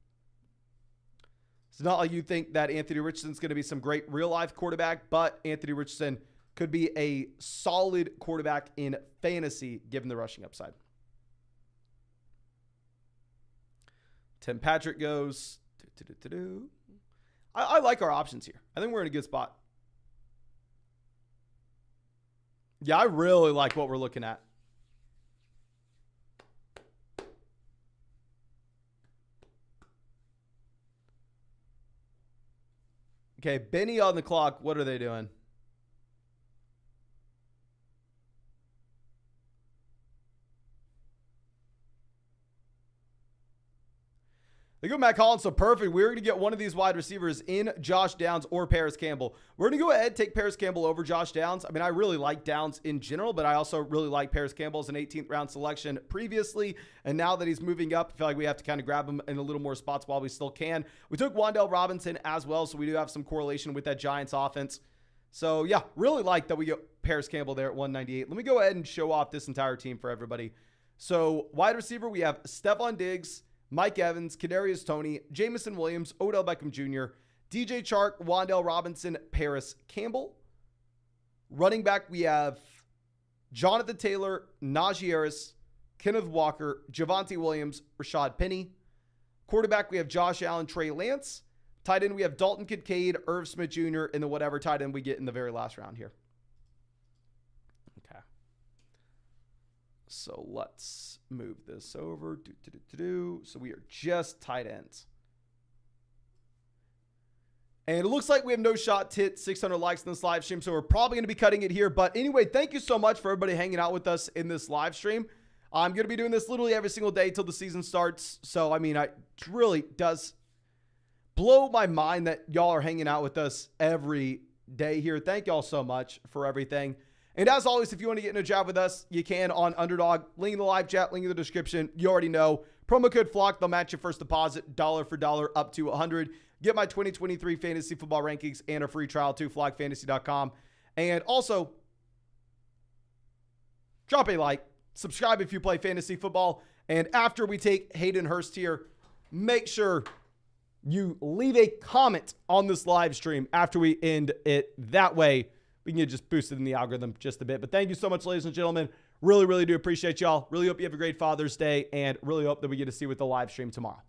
It's not like you think that Anthony Richardson's going to be some great real-life quarterback, but Anthony Richardson could be a solid quarterback in fantasy given the rushing upside. Tim Patrick goes. I like our options here. I think we're in a good spot. Yeah, I really like what we're looking at. Okay, Benny on the clock. What are they doing? They go Matt Collins, so perfect. We're going to get one of these wide receivers in Josh Downs or Paris Campbell. We're going to go ahead and take Paris Campbell over Josh Downs. I mean, I really like Downs in general, but I also really like Paris Campbell as an 18th round selection previously. And now that he's moving up, I feel like we have to kind of grab him in a little more spots while we still can. We took Wan'Dale Robinson as well, so we do have some correlation with that Giants offense. So yeah, really like that we get Paris Campbell there at 198. Let me go ahead and show off this entire team for everybody. So wide receiver, we have Stephon Diggs, Mike Evans, Kadarius Toney, Jamison Williams, Odell Beckham Jr., DJ Chark, Wan'Dale Robinson, Paris Campbell. Running back, we have Jonathan Taylor, Najee Harris, Kenneth Walker, Javonte Williams, Rashad Penny. Quarterback, we have Josh Allen, Trey Lance. Tight end, we have Dalton Kincaid, Irv Smith Jr., and then whatever tight end we get in the very last round here. Okay. So let's move this over. So we are just tight ends. And it looks like we have no shot to hit 600 likes in this live stream, so we're probably going to be cutting it here. But anyway, thank you so much for everybody hanging out with us in this live stream. I'm going to be doing this literally every single day till the season starts. So, I mean, it really does blow my mind that y'all are hanging out with us every day here. Thank y'all so much for everything. And as always, if you want to get in a job with us, you can on Underdog. Link in the live chat, link in the description. You already know. Promo code FLOCK. They'll match your first deposit dollar for dollar up to $100. Get my 2023 fantasy football rankings and a free trial to flockfantasy.com. And also, drop a like. Subscribe if you play fantasy football. And after we take Hayden Hurst here, make sure you leave a comment on this live stream after we end it. That way, we can get just boosted in the algorithm just a bit. But thank you so much, ladies and gentlemen. Really, really do appreciate y'all. Really hope you have a great Father's Day, and really hope that we get to see you with the live stream tomorrow.